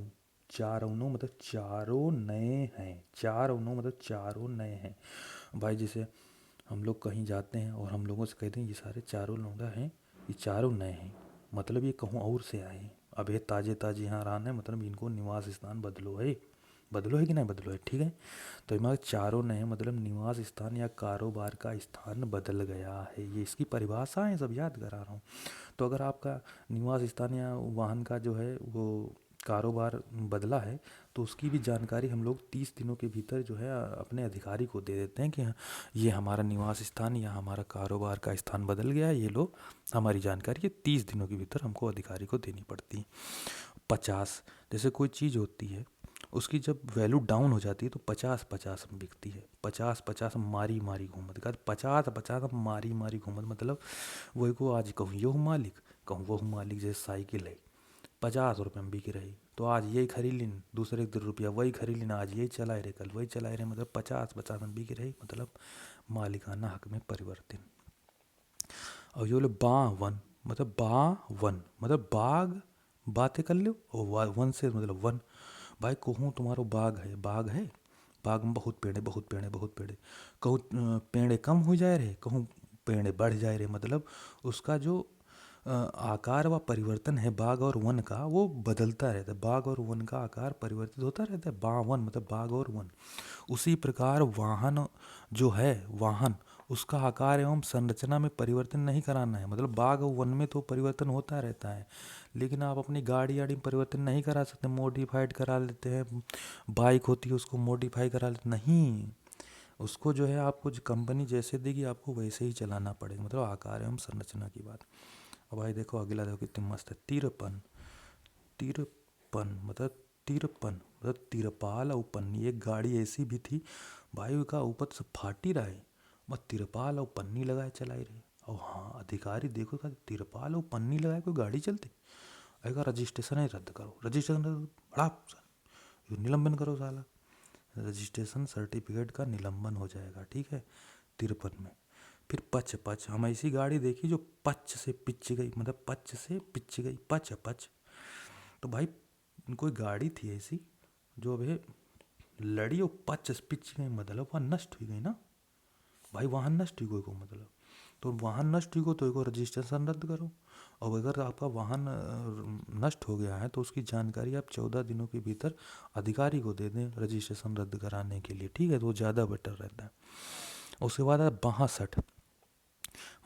4 और 9 मतलब चारों नए हैं, 4 और 9 मतलब चारों नए हैं। भाई जैसे हम लोग कहीं जाते हैं और हम लोगों से कहते हैं ये सारे चारों लौंडा हैं, ये चारों नए हैं, मतलब ये कहूँ और से आए हैं, अब ये ताजे ताजे यहाँ रहना है, मतलब इनको निवास स्थान बदलो है कि नहीं बदलो है, ठीक है। तो हमारे चारों नए मतलब निवास स्थान या कारोबार का स्थान बदल गया है, ये इसकी परिभाषा है, सब याद करा रहा हूँ। तो अगर आपका निवास स्थान या वाहन का जो है वो कारोबार बदला है, तो उसकी भी जानकारी हम लोग 30 दिनों के भीतर जो है अपने अधिकारी को दे देते हैं कि हाँ, ये हमारा निवास स्थान या हमारा कारोबार का स्थान बदल गया है, ये लो हमारी जानकारी, ये 30 दिनों के भीतर हमको अधिकारी को देनी पड़ती है। 50, जैसे कोई चीज़ होती है उसकी जब वैल्यू डाउन हो जाती है तो 50 50 में बिकती है, 50 50 मारी मारी घूमत का, 50 50 मारी मारी घूमत मतलब वही को आज कहूँ यो मालिक, कहूँ वो मालिक, जैसे साइकिल है 50 रुपये में बिक रही, तो आज यही खरीद लिन, दूसरे 1 रुपया वही खरीद लेना, आज यही चलाए रहे कल वही चलाए रहे, मतलब 50 50 में बिक रही, मतलब मालिकाना हक में परिवर्तन। और ये बोले बावन, मतलब बावन मतलब बाग, बातें कर लो, और वन से मतलब वन, भाई कहूँ तुम्हारो बाग है, बाग में बहुत पेड़ है, बहुत पेड़ है, बहुत पेड़ है, कहूँ पेड़ कम हो जाए रहे, कहूँ पेड़ बढ़ जाए रहे, मतलब उसका जो आकार व परिवर्तन है बाग और वन का वो बदलता रहता है, बाग और वन का आकार परिवर्तित होता रहता है, बावन मतलब बाग और वन। उसी प्रकार वाहन जो है, वाहन उसका आकार एवं संरचना में परिवर्तन नहीं कराना है, मतलब बाग और वन में तो परिवर्तन होता रहता है, लेकिन आप अपनी गाड़ी आड़ी में परिवर्तन नहीं करा सकते, मॉडिफाइड करा लेते हैं, बाइक होती है उसको मॉडिफाई करा लेते नहीं, उसको जो है आपको कंपनी जैसे देगी आपको वैसे ही चलाना पड़ेगा, मतलब आकार एवं संरचना की बात। अब भाई देखो अगला देखो कितनी मस्त है, 53, 53 मतलब तिरपाल और पन्नी, एक गाड़ी ऐसी भी थी भाई का ऊपर से फाटी रहा है, बस तिरपाल और पन्नी लगाए चलाई रही, और हाँ अधिकारी देखो का तिरपाल और पन्नी लगाए कोई गाड़ी चलती, अगर रजिस्ट्रेशन ही रद्द करो, रजिस्ट्रेशन बड़ा निलंबन करो साला, रजिस्ट्रेशन सर्टिफिकेट का निलंबन हो जाएगा, ठीक है 53 में। फिर पच पच, हम ऐसी गाड़ी देखी जो पच से पिच गई, मतलब पच से पिच गई, पच पच, तो भाई कोई गाड़ी थी ऐसी जो अभी लड़ी और पच से पिच गई, मतलब वह नष्ट हुई गई ना, भाई वाहन नष्ट हुई को मतलब, तो वाहन नष्ट हुई को तो एको रजिस्ट्रेशन रद्द करो। और अगर आपका वाहन नष्ट हो गया है तो उसकी जानकारी आप 14 दिनों के भीतर अधिकारी को दे दें रजिस्ट्रेशन रद्द कराने के लिए, ठीक है, तो वो ज़्यादा बेटर रहता है। उसके बाद है 62,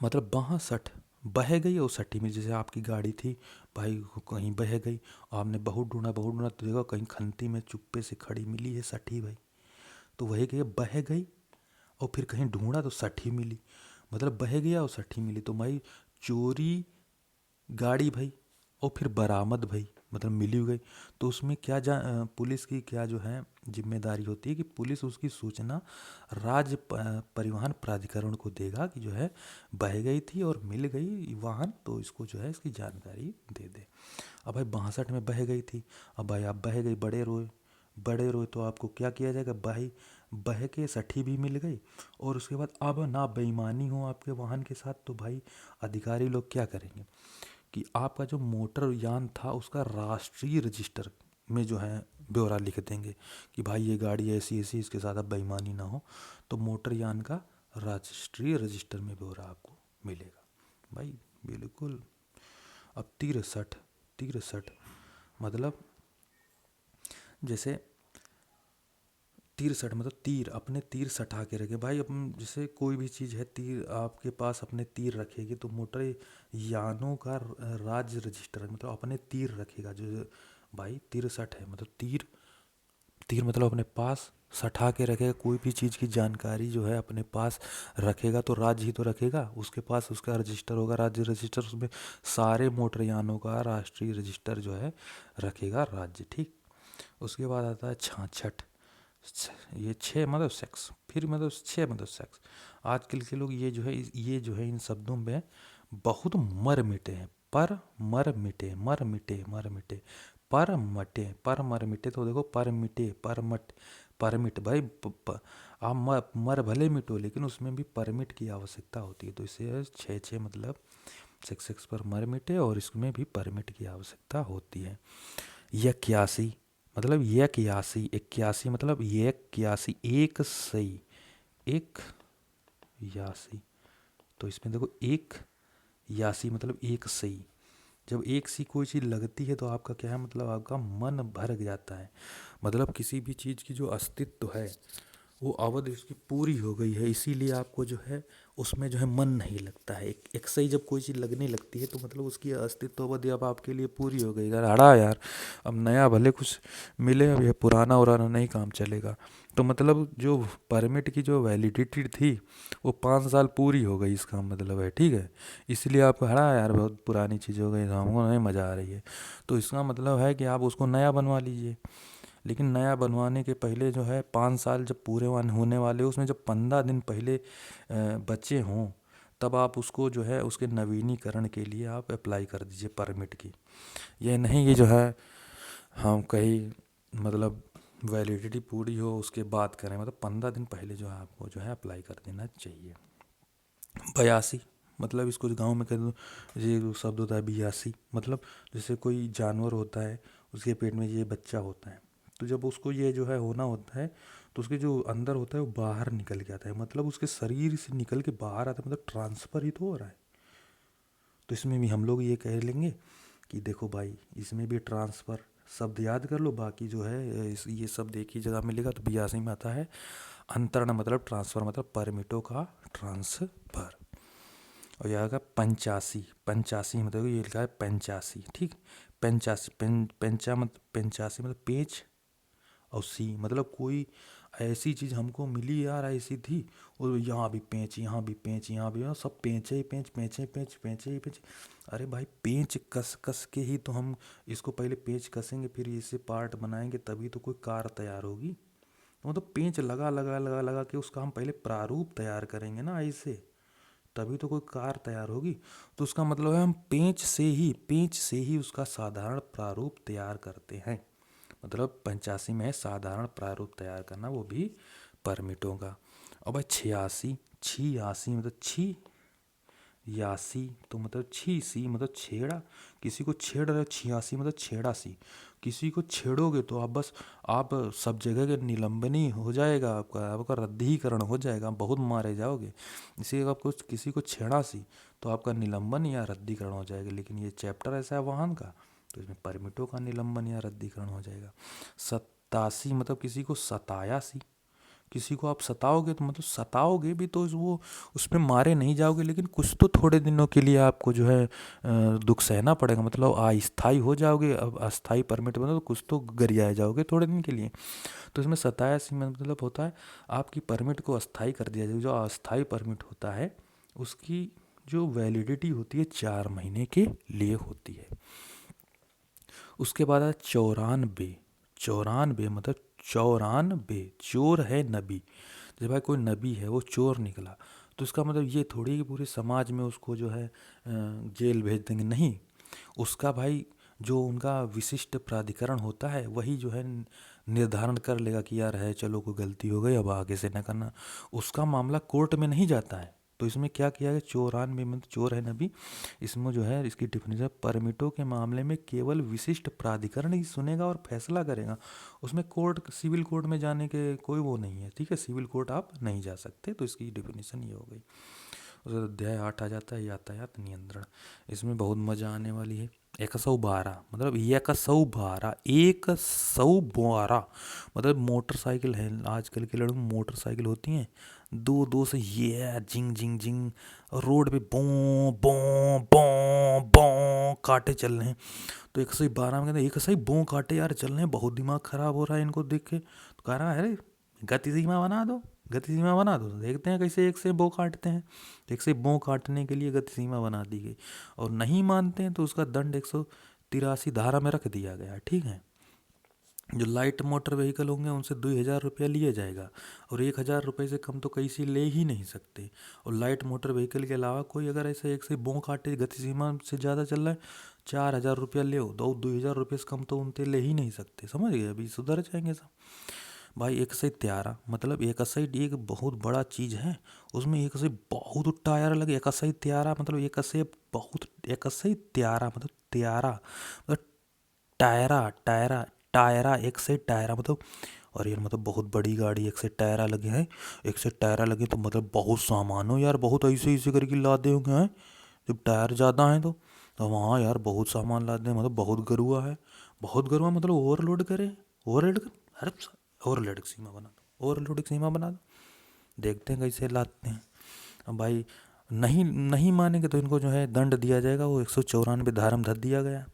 मतलब 62 बह गई और सट्टी में, जैसे आपकी गाड़ी थी भाई कहीं बह गई, आपने बहुत ढूंढा तो देखा कहीं खंती में चुप्पे से खड़ी मिली है सट्टी भाई, तो वही कहिए बह गई और फिर कहीं ढूंढा तो सट्टी मिली, मतलब बह गया और सट्टी मिली, तो भाई चोरी गाड़ी भाई, और फिर बरामद भाई, मतलब मिली हुई गई। तो उसमें क्या पुलिस की क्या जो है जिम्मेदारी होती है कि पुलिस उसकी सूचना राज्य परिवहन प्राधिकरण को देगा कि जो है बह गई थी और मिल गई वाहन, तो इसको जो है इसकी जानकारी दे दे। अब भाई 62 में बह गई थी, अब भाई आप बह गई, बड़े रोए तो आपको क्या किया जाएगा भाई, बह के सठी भी मिल गई, और उसके बाद अब ना बेईमानी हो आपके वाहन के साथ, तो भाई अधिकारी लोग क्या करेंगे कि आपका जो मोटर यान था उसका राष्ट्रीय रजिस्टर में जो है ब्यौरा लिख देंगे कि भाई ये गाड़ी ऐसी ऐसी, इसके साथ अब बेईमानी ना हो, तो मोटर यान का राष्ट्रीय रजिस्टर में ब्यौरा आपको मिलेगा भाई, बिल्कुल। अब 63, 63 मतलब जैसे 63 मतलब तीर, अपने तीर सटा के रखे भाई, अपन जैसे कोई भी चीज़ है तीर आपके पास अपने तीर रखेगी, तो मोटर यानों का राज्य रजिस्टर मतलब अपने तीर रखेगा जो भाई 63 है, मतलब तीर, तीर मतलब अपने पास सटा के रखेगा, कोई भी चीज़ की जानकारी जो है अपने पास रखेगा तो राज्य ही तो रखेगा, उसके पास उसका रजिस्टर होगा राज्य रजिस्टर, उसमें सारे मोटर यानों का राष्ट्रीय रजिस्टर जो है रखेगा राज्य, ठीक। उसके बाद आता है 66, ये 6 मतलब सेक्स, फिर मतलब 6 मतलब सेक्स। आजकल के लोग ये जो है इन शब्दों में बहुत मर मिटे हैं, पर मर मिटे, मर मिटे, मर मिटे, पर मटे, पर मर मिटे, तो देखो पर मिटे, पर मट, परमिट भाई आप मर भले मिटो लेकिन उसमें भी परमिट की आवश्यकता होती है, तो इसे 6 मतलब सेक्स सेक्स पर मर मिटे और इसमें भी परमिट की आवश्यकता होती है। 81 मतलब 81, 81 मतलब 81, एक सही, एक यासी, तो इसमें देखो एक यासी मतलब एक सही, जब एक सी कोई चीज़ लगती है तो आपका क्या है, मतलब आपका मन भर जाता है, मतलब किसी भी चीज़ की जो अस्तित्व है वो अवधि उसकी पूरी हो गई है, इसीलिए आपको जो है उसमें जो है मन नहीं लगता है। एक से ही जब कोई चीज़ लगने लगती है तो मतलब उसकी अस्तित्व अवधि अब आपके लिए पूरी हो गई, यार हड़ा यार, अब नया भले कुछ मिले, अब यह पुराना उराना नहीं काम चलेगा, तो मतलब जो परमिट की जो वैलिडिटी थी वो 5 साल पूरी हो गई, इसका मतलब है, ठीक है, इसलिए आपको हड़ा यार बहुत पुरानी चीज़ हो गई, तो हमको नहीं मज़ा आ रही है, तो इसका मतलब है कि आप उसको नया बनवा लीजिए। लेकिन नया बनवाने के पहले जो है 5 साल जब पूरे होने वाले उसमें जब 15 दिन पहले बचे हों, तब आप उसको जो है उसके नवीनीकरण के लिए आप अप्लाई कर दीजिए परमिट की। यह नहीं कि जो है हम कहीं मतलब वैलिडिटी पूरी हो उसके बाद करें, मतलब 15 दिन पहले जो है आपको जो है अप्लाई कर देना चाहिए। 82 मतलब इसको गांव में कह दो, ये जो शब्द होता है 82 मतलब जैसे कोई जानवर होता है उसके पेट में ये बच्चा होता है, तो जब उसको ये जो है होना होता है तो उसके जो अंदर होता है वो बाहर निकल के आता है, मतलब उसके शरीर से निकल के बाहर आता है, मतलब ट्रांसफ़र ही तो हो रहा है। तो इसमें भी हम लोग ये कह लेंगे कि देखो भाई इसमें भी ट्रांसफ़र शब्द याद कर लो, बाकी जो है ये शब्द एक ही जगह मिलेगा, तो 82 में आता है अंतरण मतलब ट्रांसफ़र, मतलब परमिटों का ट्रांसफ़र। और यहाँ का 85, 85 मतलब ये लिखा है 85, ठीक, 85 85 मतलब पेच, और सी मतलब कोई ऐसी चीज़ हमको मिली यार ऐसी थी, और यहाँ भी पेंच, यहाँ भी पेंच, यहाँ भी, सब पेंचे ही पेंच, पेंचे पेंच, पेंचे ही पेंच। अरे भाई पेंच कस कस के ही तो हम इसको पहले पेंच कसेंगे फिर इसे पार्ट बनाएंगे तभी तो कोई कार तैयार होगी, तो मतलब पेंच लगा लगा लगा लगा के उसका हम पहले प्रारूप तैयार करेंगे ना ऐसे, तभी तो कोई कार तैयार होगी। तो उसका मतलब है हम पेंच से ही उसका साधारण प्रारूप तैयार करते हैं, मतलब 85 में है साधारण प्रारूप तैयार करना, वो भी परमिटों का। और भाई 86, 86 मतलब छी, यासी तो मतलब छी, सी मतलब छेड़ा, किसी को छेड़ रहे हो, छियासी मतलब छेड़ा सी, किसी को छेड़ोगे तो आप बस, आप सब जगह के निलंबन ही हो जाएगा, आपका आपका रद्दीकरण हो जाएगा, आप बहुत मारे जाओगे। इसी अगर आपको किसी को छेड़ा सी तो आपका निलंबन या रद्दीकरण हो जाएगा। लेकिन ये चैप्टर ऐसा है वाहन का, तो इसमें परमिटों का निलंबन या रद्दीकरण हो जाएगा। सतासी मतलब किसी को सताया सी, किसी को आप सताओगे तो मतलब सताओगे भी तो वो उसमें मारे नहीं जाओगे, लेकिन कुछ तो थोड़े दिनों के लिए आपको जो है दुख सहना पड़ेगा, मतलब अस्थाई हो जाओगे। अब अस्थाई परमिट मतलब तो कुछ तो गरियाए जाओगे थोड़े दिन के लिए। तो इसमें सताया सी मतलब होता है आपकी परमिट को अस्थाई कर दिया जाए। जो अस्थाई परमिट होता है उसकी जो वैलिडिटी होती है 4 महीने के लिए होती है। उसके बाद है 94। 94 मतलब 94, चोर है नबी। जब भाई कोई नबी है वो चोर निकला तो इसका मतलब ये थोड़ी कि पूरे समाज में उसको जो है जेल भेज देंगे, नहीं। उसका भाई जो उनका विशिष्ट प्राधिकरण होता है वही जो है निर्धारण कर लेगा कि यार है, चलो कोई गलती हो गई अब आगे से न करना। उसका मामला कोर्ट में नहीं जाता है। तो इसमें क्या किया गया, 94 में चोर है नबी, इसमें जो है इसकी डिफिनेशन परमिटों के मामले में केवल विशिष्ट प्राधिकरण ही सुनेगा और फैसला करेगा। उसमें कोर्ट, सिविल कोर्ट में जाने के कोई वो नहीं है, ठीक है, सिविल कोर्ट आप नहीं जा सकते। तो इसकी डिफिनेशन ये हो गई। उस अध्याय 8 आ जाता है यातायात नियंत्रण। इसमें बहुत मज़ा आने वाली है। 112 मतलब 112, 112 मतलब मोटरसाइकिल है, आजकल के लड़कों में मोटरसाइकिल होती हैं, दो दो से ये जिंग जिंग जिंग रोड पे बो बो बो बो काटे चल रहे हैं। तो 112 में कहते हैं 112 काटे यार चल रहे हैं, बहुत दिमाग खराब हो रहा है इनको देख के। तो कह रहा है अरे गति सीमा बना दो, गति सीमा बना दो, देखते हैं कैसे एक से बो काटते हैं। एक से बो काटने के लिए गति सीमा बना दी गई, और नहीं मानते हैं तो उसका दंड 183 धारा में रख दिया गया, ठीक है। जो लाइट मोटर व्हीकल होंगे उनसे 2,000 रुपया लिया जाएगा, और 1,000 रुपये से कम तो कैसे ले ही नहीं सकते। और लाइट मोटर व्हीकल के अलावा कोई अगर ऐसे एक से बो काटे, गति सीमा से ज़्यादा चल रहा है, 4,000 रुपया ले, 2,000 रुपये से कम तो उनसे ले ही नहीं सकते। समझ गए, अभी सुधर जाएंगे सब। भाई 113 मतलब 1 एक बहुत बड़ा चीज़ है, उसमें 1 बहुत टायर लगे। 113 मतलब 1 बहुत, 113 मतलब त्यारा मतलब टायरा टायरा टायरा, 1 टायरा मतलब, और यार मतलब बहुत बड़ी गाड़ी, 1 टायरा लगे हैं। 1 टायरा लगे तो मतलब बहुत सामान हो यार, बहुत ऐसे ऐसे करके लादे होंगे हैं। जब टायर ज़्यादा हैं तो वहाँ यार बहुत सामान लादे हैं, मतलब बहुत गरुआ है। बहुत गरुआ मतलब ओवरलोड करे, ओवरलोड कर, अरे ओवरलोडिंग सीमा बना दो, ओवरलोडिंग सीमा बना दो, देखते हैं कैसे लाते हैं। अब भाई नहीं नहीं मानेंगे तो इनको जो है दंड दिया जाएगा, वो 194 धारा में धर दिया गया।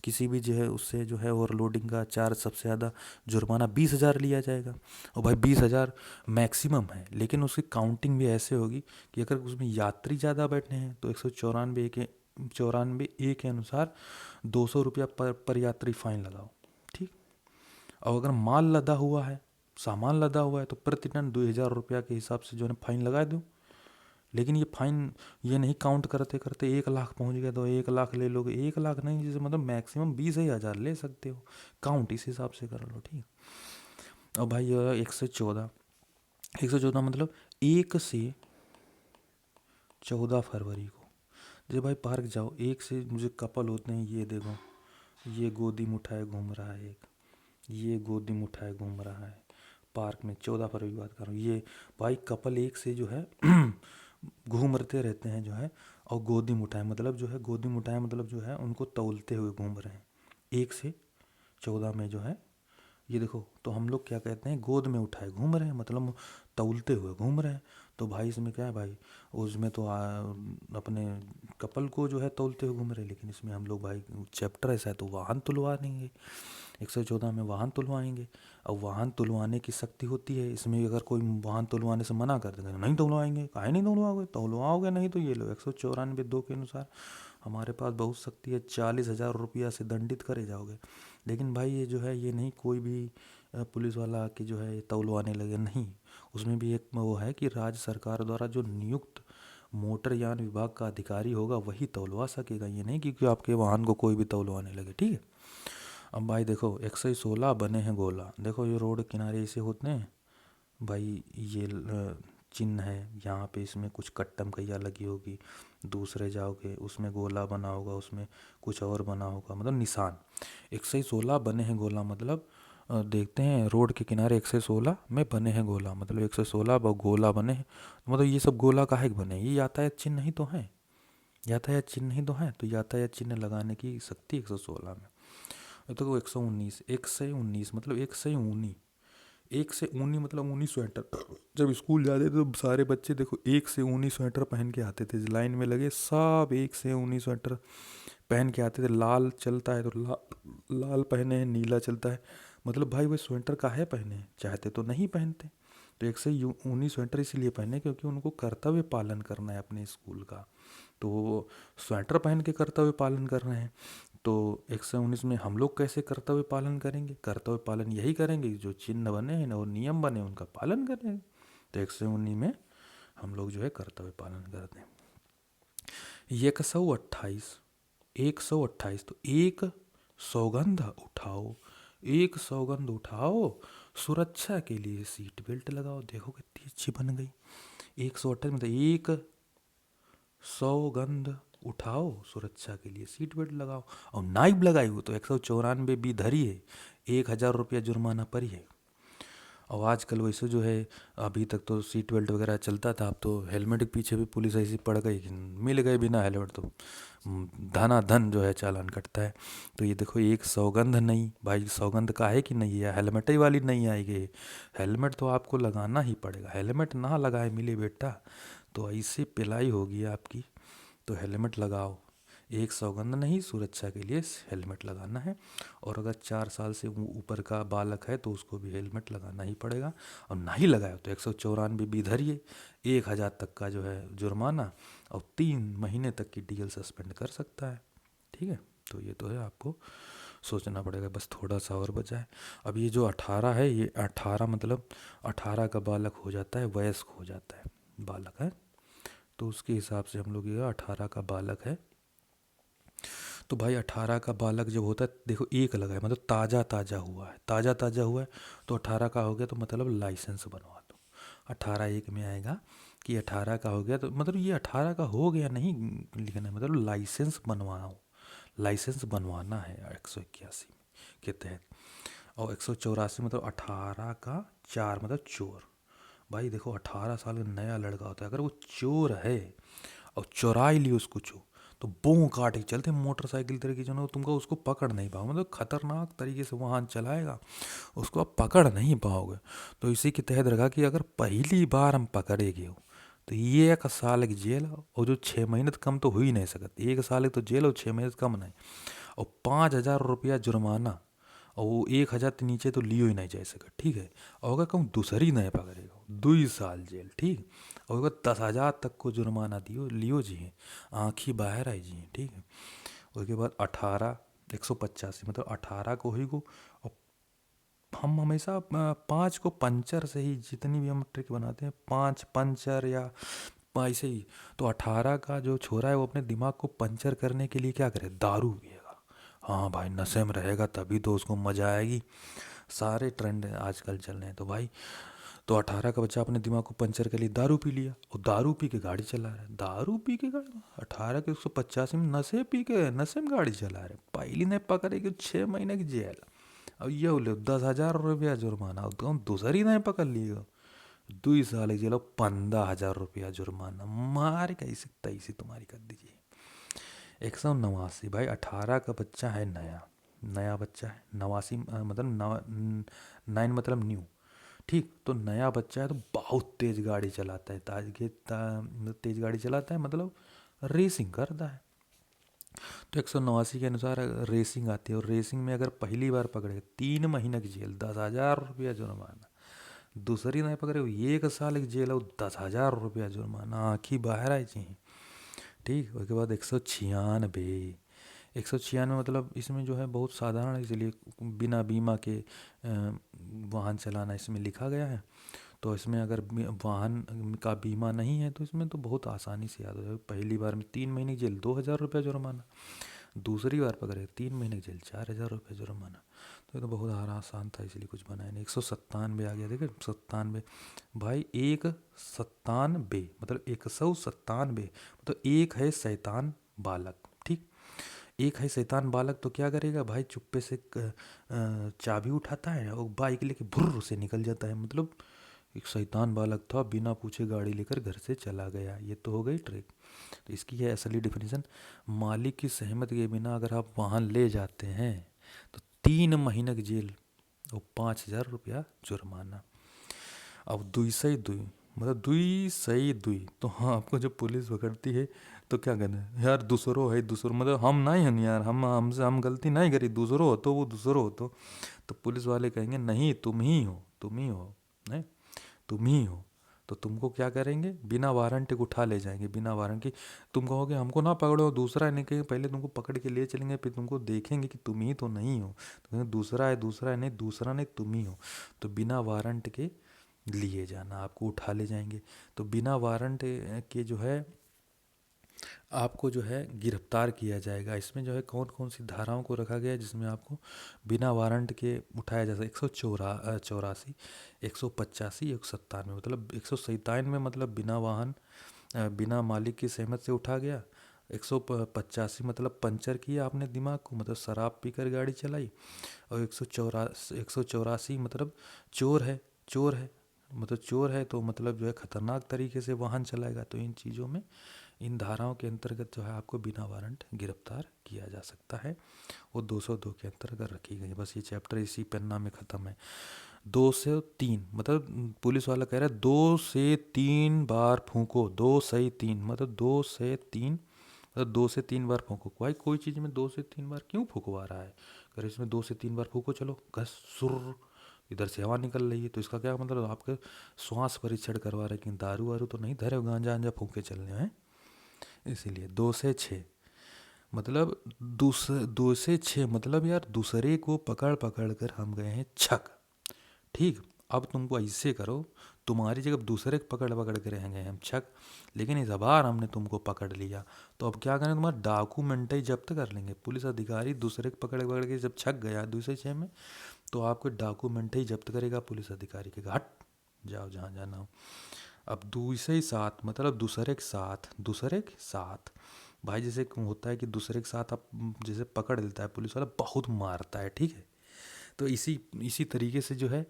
किसी भी जो है उससे जो है ओवरलोडिंग का चार्ज सबसे ज़्यादा जुर्माना 20,000 लिया जाएगा। और भाई 20,000 मैक्सिमम है, लेकिन उसकी काउंटिंग भी ऐसे होगी कि अगर उसमें यात्री ज़्यादा बैठे हैं तो 194 ए के अनुसार 200 रुपया पर यात्री फाइन लगाओ, ठीक। और अगर माल लदा हुआ है, सामान लदा हुआ है, तो प्रति टन 2,000 रुपया के हिसाब से जो है फाइन लगा दो। लेकिन ये फाइन ये नहीं काउंट करते करते 1 लाख पहुंच गया तो 1 लाख ले लोगे, 1 लाख नहीं, जैसे मतलब मैक्सिमम 20,000 ले सकते हो, काउंट इस हिसाब से कर लो, ठीक। और भाई 114 मतलब 1 से 14 फरवरी को जब भाई पार्क जाओ, एक से मुझे कपल होते हैं, ये देखो, ये गोदी मुठाए घूम रहा है एक, ये गोदी मुठाए घूम रहा है पार्क में, 14 फरवरी की बात कर रहा हूँ। ये भाई कपल एक से जो है घूमते रहते हैं जो है, और गोदी मुठाए मतलब जो है, गोदी मुठाए मतलब जो है उनको तौलते हुए घूम रहे हैं 1 से 14 में जो है। ये देखो, तो हम लोग क्या कहते हैं, गोद में उठाए घूम रहे हैं, मतलब तौलते हुए घूम रहे हैं। तो भाई इसमें क्या है भाई, उसमें तो अपने कपल को जो है तौलते हुए घूम रहे हैं, लेकिन इसमें हम लोग भाई चैप्टर ऐसा है तो वाहन तुलवा देंगे। 114 में वाहन तुलवाएंगे। अब वाहन तुलवाने की शक्ति होती है इसमें, अगर कोई वाहन तुलवाने से मना कर देगा, नहीं तुलवाएंगे, काहे नहीं तुलवाओगे, तुलवाओगे नहीं तो ये लो 194(2) के अनुसार हमारे पास बहुत शक्ति है, 40,000 रुपया से दंडित करे जाओगे। लेकिन भाई ये जो है, ये नहीं कोई भी पुलिस वाला आके जो है तौलवाने लगे, नहीं। उसमें भी एक वो है कि राज्य सरकार द्वारा जो नियुक्त मोटरयान विभाग का अधिकारी होगा वही तौलवा सकेगा, ये नहीं क्योंकि आपके वाहन को कोई भी तौलवाने लगे, ठीक है। अब भाई देखो 116 बने हैं गोला, देखो ये रोड किनारे ऐसे होते हैं भाई, ये चिन्ह है, यहाँ पे इसमें कुछ कट्टम कैया लगी होगी, दूसरे जाओगे उसमें गोला बना होगा, उसमें कुछ और बना होगा, मतलब निशान। 116 बने हैं गोला, मतलब देखते हैं रोड के किनारे 116 में बने हैं गोला, मतलब 116 गोला बने हैं। मतलब ये सब गोला काहे के बने हैं? ये यातायात चिन्ह ही तो है, यातायात चिन्ह ही तो है। तो यातायात चिन्ह लगाने की शक्ति 116 में। तो 119, 119 मतलब 119, 1 से 19 मतलब ऊनी स्वेटर। जब स्कूल जाते थे तो सारे बच्चे देखो 1 से 19 स्वेटर पहन के आते थे, लाइन में लगे सब 1 से 19 स्वेटर पहन के आते थे। लाल चलता है तो लाल पहने हैं, नीला चलता है, मतलब भाई वो स्वेटर काहे पहने हैं? चाहते तो नहीं पहनते। तो 1 से 19 स्वेटर इसलिए पहने क्योंकि उनको कर्तव्य पालन करना है अपने स्कूल का, तो वो स्वेटर पहन के कर्तव्य पालन कर रहे हैं। तो 119 में हम लोग कैसे कर्तव्य पालन करेंगे? कर्तव्य पालन यही करेंगे जो चिन्ह बने हैं और नियम बने उनका पालन करेंगे। तो 119 में हम लोग जो है कर्तव्य पालन करते हैं। 128, 128 तो एक सौगंध उठाओ, एक सौगंध उठाओ, सुरक्षा के लिए सीट बेल्ट लगाओ। देखो कितनी अच्छी बन गई। 128 मतलब एक सौगंध उठाओ, सुरक्षा के लिए सीट बेल्ट लगाओ। और नाइब लगाई हो तो 194 भी धरी है, 1,000 रुपया जुर्माना पड़ी है। और आजकल वैसे जो है, अभी तक तो सीट बेल्ट वगैरह चलता था, अब तो हेलमेट के पीछे भी पुलिस ऐसी पड़ गई कि मिल गए बिना हेलमेट तो धना धन जो है चालान कटता है। तो ये देखो एक सौगंध नहीं, भाई सौगंध का है कि नहीं है, हेलमेट ही वाली नहीं आएगी। हेलमेट तो आपको लगाना ही पड़ेगा, हेलमेट ना लगाए मिले बेटा तो ऐसी पिलाई होगी आपकी। तो हेलमेट लगाओ, एक सौगंध नहीं, सुरक्षा के लिए हेलमेट लगाना है। और अगर 4 साल से ऊपर का बालक है तो उसको भी हेलमेट लगाना ही पड़ेगा। और नहीं लगाए तो 194 भी धरिए, 1,000 तक का जो है जुर्माना और 3 महीने तक की डीएल सस्पेंड कर सकता है। ठीक है, तो ये तो है, आपको सोचना पड़ेगा, बस थोड़ा सा और बचा है। अब ये जो 18 है, ये 18 मतलब 18 का बालक हो जाता है, वयस्क हो जाता है, बालक है तो उसके हिसाब से हम लोग ये 18 का बालक है। तो भाई 18 का बालक जब होता है, देखो एक लगा है मतलब ताज़ा ताज़ा हुआ है, ताज़ा ताज़ा हुआ है तो 18 का हो गया तो मतलब लाइसेंस बनवा दो। 18(1) में आएगा कि 18 का हो गया तो मतलब ये 18 का हो गया नहीं लिखना है, मतलब लाइसेंस बनवाओ, लाइसेंस बनवाना है 181 के तहत। और 184 मतलब 18 का 4 मतलब चोर। भाई देखो 18 साल का नया लड़का होता है, अगर वो चोर है और चुराई ली उसको तो बो काट के चलते मोटरसाइकिल तरह की जो ना, तुमको उसको पकड़ नहीं पाओगे, मतलब खतरनाक तरीके से वाहन चलाएगा, उसको आप पकड़ नहीं पाओगे। तो इसी के तहत रखा कि अगर पहली बार हम पकड़ेगे हो तो ये 1 साल की जेल, और जो 6 महीने तो कम तो हो ही नहीं सकती, 1 साल की तो जेल और 6 महीने तो कम नहीं, और 5,000 रुपया जुर्माना। और वो 1,000 के नीचे तो लियो ही नहीं जा सके, ठीक है। और अगर कहूँ दूसरी नहीं पकड़ेगा 2 साल जेल, ठीक। और अगर 10,000 तक को जुर्माना दियो लियो जी, आँखी बाहर आई जी, ठीक है। उसके बाद 18, 185 मतलब 18 को ही को। और हम हमेशा 5 को पंचर से ही, जितनी भी हम ट्रिक बनाते हैं 5 पंचर या ऐसे ही। तो 18 का जो छोरा है वो अपने दिमाग को पंचर करने के लिए क्या करे, दारू पिएगा। हाँ भाई, नशे में रहेगा तभी तो उसको मजा आएगी। सारे ट्रेंड आजकल चल रहे हैं। तो भाई तो 18 का बच्चा अपने दिमाग को पंचर के लिए दारू पी लिया और दारू पी के गाड़ी चला रहा है, दारू पी के गाड़ी, 18 के 185 में नशे पी के नशे में गाड़ी चला रहे, पहली नहीं पकड़ेगी 6 महीने की जेल। अब ये बोले 10,000 रुपया जुर्माना, और दूसरी नहीं पकड़ लिएगा 2 साल की जेल और 15,000 रुपया जुर्माना, मार कैसे तैसी तुम्हारी कर दीजिए। 189 भाई, 18 का बच्चा है, नया नया बच्चा है, 89 मतलब 9 मतलब न्यू, ठीक। तो नया बच्चा है तो बहुत तेज गाड़ी चलाता है, तेज गाड़ी चलाता है मतलब रेसिंग करता है। तो 189 के अनुसार रेसिंग आती है, और रेसिंग में अगर पहली बार पकड़े 3 महीने की जेल, 10,000 रुपया जुर्माना। दूसरी नहीं पकड़े 1 साल की जेल और 10,000 रुपया जुर्माना, आँखी बाहर आई चाहिए, ठीक। उसके बाद 196, 196 मतलब इसमें जो है बहुत साधारण है, इसलिए बिना बीमा के वाहन चलाना इसमें लिखा गया है। तो इसमें अगर वाहन का बीमा नहीं है तो इसमें तो बहुत आसानी से याद हो जाएगा। पहली बार में 3 महीने की जेल, 2,000 रुपया जुर्माना। दूसरी बार पकड़े 3 महीने की जेल, 4,000 रुपया जुर्माना। तो ये तो बहुत आसान था, इसलिए कुछ बनाया नहीं। 197 आ गया, देखिए 97 भाई। 197 मतलब 197 मतलब एक है शैतान बालक, ठीक। एक है शैतान बालक तो क्या करेगा भाई, चुप्पे से चाबी उठाता है और बाइक लेके भुर्र से निकल जाता है। मतलब एक शैतान बालक था, बिना पूछे गाड़ी लेकर घर से चला गया। ये तो हो गई ट्रिक। तो इसकी है असली डिफिनीशन, मालिक की सहमति के बिना अगर आप वाहन ले जाते हैं तो 3 महीने की जेल और 5,000 रुपया जुर्माना। अब दुई सही दुई मतलब दुई सही दुई, तो हाँ आपको जब पुलिस पकड़ती है तो क्या कहना है, यार दूसरो है, दूसरो मतलब हम नहीं हैं यार, हम गलती नहीं करी, दूसरो हो तो वो दूसरो हो तो पुलिस वाले कहेंगे नहीं तुम ही हो, तुम ही हो, नहीं तुम ही हो। तो तुमको क्या करेंगे, बिना वारंट के उठा ले जाएंगे, बिना वारंट की। तुम कहोगे हमको ना पकड़ो, दूसरा है, नहीं कहेंगे पहले तुमको पकड़ के ले चलेंगे, फिर तुमको देखेंगे कि तुम ही तो नहीं हो, तो कहेंगे दूसरा है, नहीं दूसरा नहीं तुम ही हो। तो बिना वारंट के लिए जाना, आपको उठा ले जाएंगे। तो बिना वारंट के जो है आपको जो है गिरफ्तार किया जाएगा। इसमें जो है कौन कौन सी धाराओं को रखा गया है जिसमें आपको बिना वारंट के उठाया जा सकता है। 184, 185, 197 मतलब 197 मतलब बिना वाहन बिना मालिक की सहमत से उठा गया। 185 मतलब पंचर किया आपने दिमाग को, मतलब शराब पीकर गाड़ी चलाई। और 184 मतलब चोर है, चोर है मतलब चोर है तो मतलब जो है खतरनाक तरीके से वाहन चलाएगा। तो इन चीज़ों में, इन धाराओं के अंतर्गत जो है आपको बिना वारंट गिरफ्तार किया जा सकता है। वो 202 के अंतर्गत रखी गई। बस ये चैप्टर इसी पन्ना में ख़त्म है। 2 से 3 मतलब पुलिस वाला कह रहा है 2 से 3 बार फूंको, 2 से 3 मतलब 2 से 3 मतलब 2 से 3 बार फूंको। भाई कोई चीज़ में 2 से 3 बार क्यों फूंकवा रहा है, अगर इसमें 2 से 3 बार फूंको, चलो घस सुर इधर से हवा निकल रही है, तो इसका क्या मतलब आपके श्वास परीक्षण करवा रहे हैं कि दारू वारू तो नहीं धरे हो, गांजा आंजा फूंके चलने हैं। इसीलिए 2 से 6 मतलब 2 से 6 मतलब यार दूसरे को पकड़ पकड़ कर हम गए हैं छक, ठीक। अब तुमको ऐसे करो, तुम्हारी जगह दूसरे को पकड़ पकड़ के रह गए हम छक, लेकिन इस बार हमने तुमको पकड़ लिया तो अब क्या करें, तुम्हारा डॉक्यूमेंट ही जब्त कर लेंगे। पुलिस अधिकारी दूसरे को पकड़ पकड़ के जब छक गया 2 से 6 में, तो आपके डॉक्यूमेंट ही जब्त करेगा पुलिस अधिकारी के, हट जाओ जहाँ जाना हो। अब 2 से 7 मतलब दूसरे के साथ भाई, जैसे होता है कि दूसरे के साथ आप जैसे पकड़ लेता है पुलिस वाला, बहुत मारता है, ठीक है। तो इसी इसी तरीके से जो है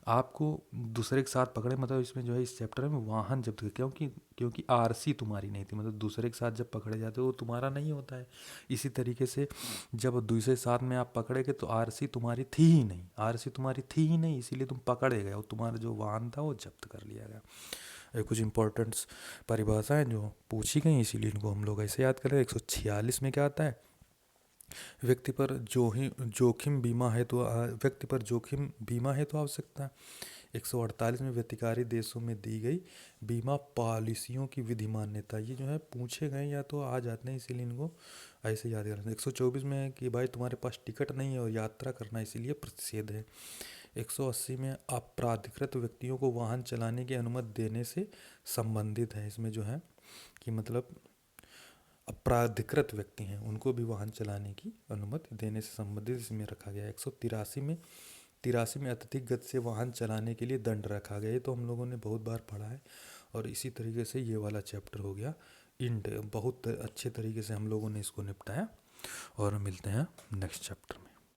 आपको दूसरे के साथ पकड़े, मतलब इसमें जो है इस चैप्टर में वाहन जब्त कर, क्योंकि क्योंकि आरसी तुम्हारी नहीं थी, मतलब दूसरे के साथ जब पकड़े जाते हो वो तुम्हारा नहीं होता है। इसी तरीके से जब 2 से 7 में आप पकड़े गए तो आरसी तुम्हारी थी ही नहीं, आरसी तुम्हारी थी ही नहीं, इसीलिए तुम पकड़े गए और तुम्हारा जो वाहन था वो जब्त कर लिया गया। ये कुछ इंपॉर्टेंट्स परिभाषाएं जो पूछी गई, इसीलिए इनको हम लोग ऐसे याद करें। 146 में क्या आता है, व्यक्ति पर जोखिम बीमा है तो व्यक्ति पर जोखिम बीमा है तो आवश्यकता। 148 में व्यतिकारी देशों में दी गई बीमा पॉलिसियों की विधि मान्यता। ये जो है पूछे गए या तो आ जाते हैं, इसीलिए इनको ऐसे याद करना। 124 में है कि भाई तुम्हारे पास टिकट नहीं है और यात्रा करना इसीलिए प्रतिषेध है। 180 में अपराधिकृत व्यक्तियों को वाहन चलाने की अनुमति देने से संबंधित है। इसमें जो है कि मतलब अपराधिकृत व्यक्ति हैं उनको भी वाहन चलाने की अनुमति देने से संबंधित इसमें रखा गया है। 183 में अत्यधिक गति से वाहन चलाने के लिए दंड रखा गया है, तो हम लोगों ने बहुत बार पढ़ा है। और इसी तरीके से ये वाला चैप्टर हो गया इंड, बहुत अच्छे तरीके से हम लोगों ने इसको निपटाया। और मिलते हैं नेक्स्ट चैप्टर में।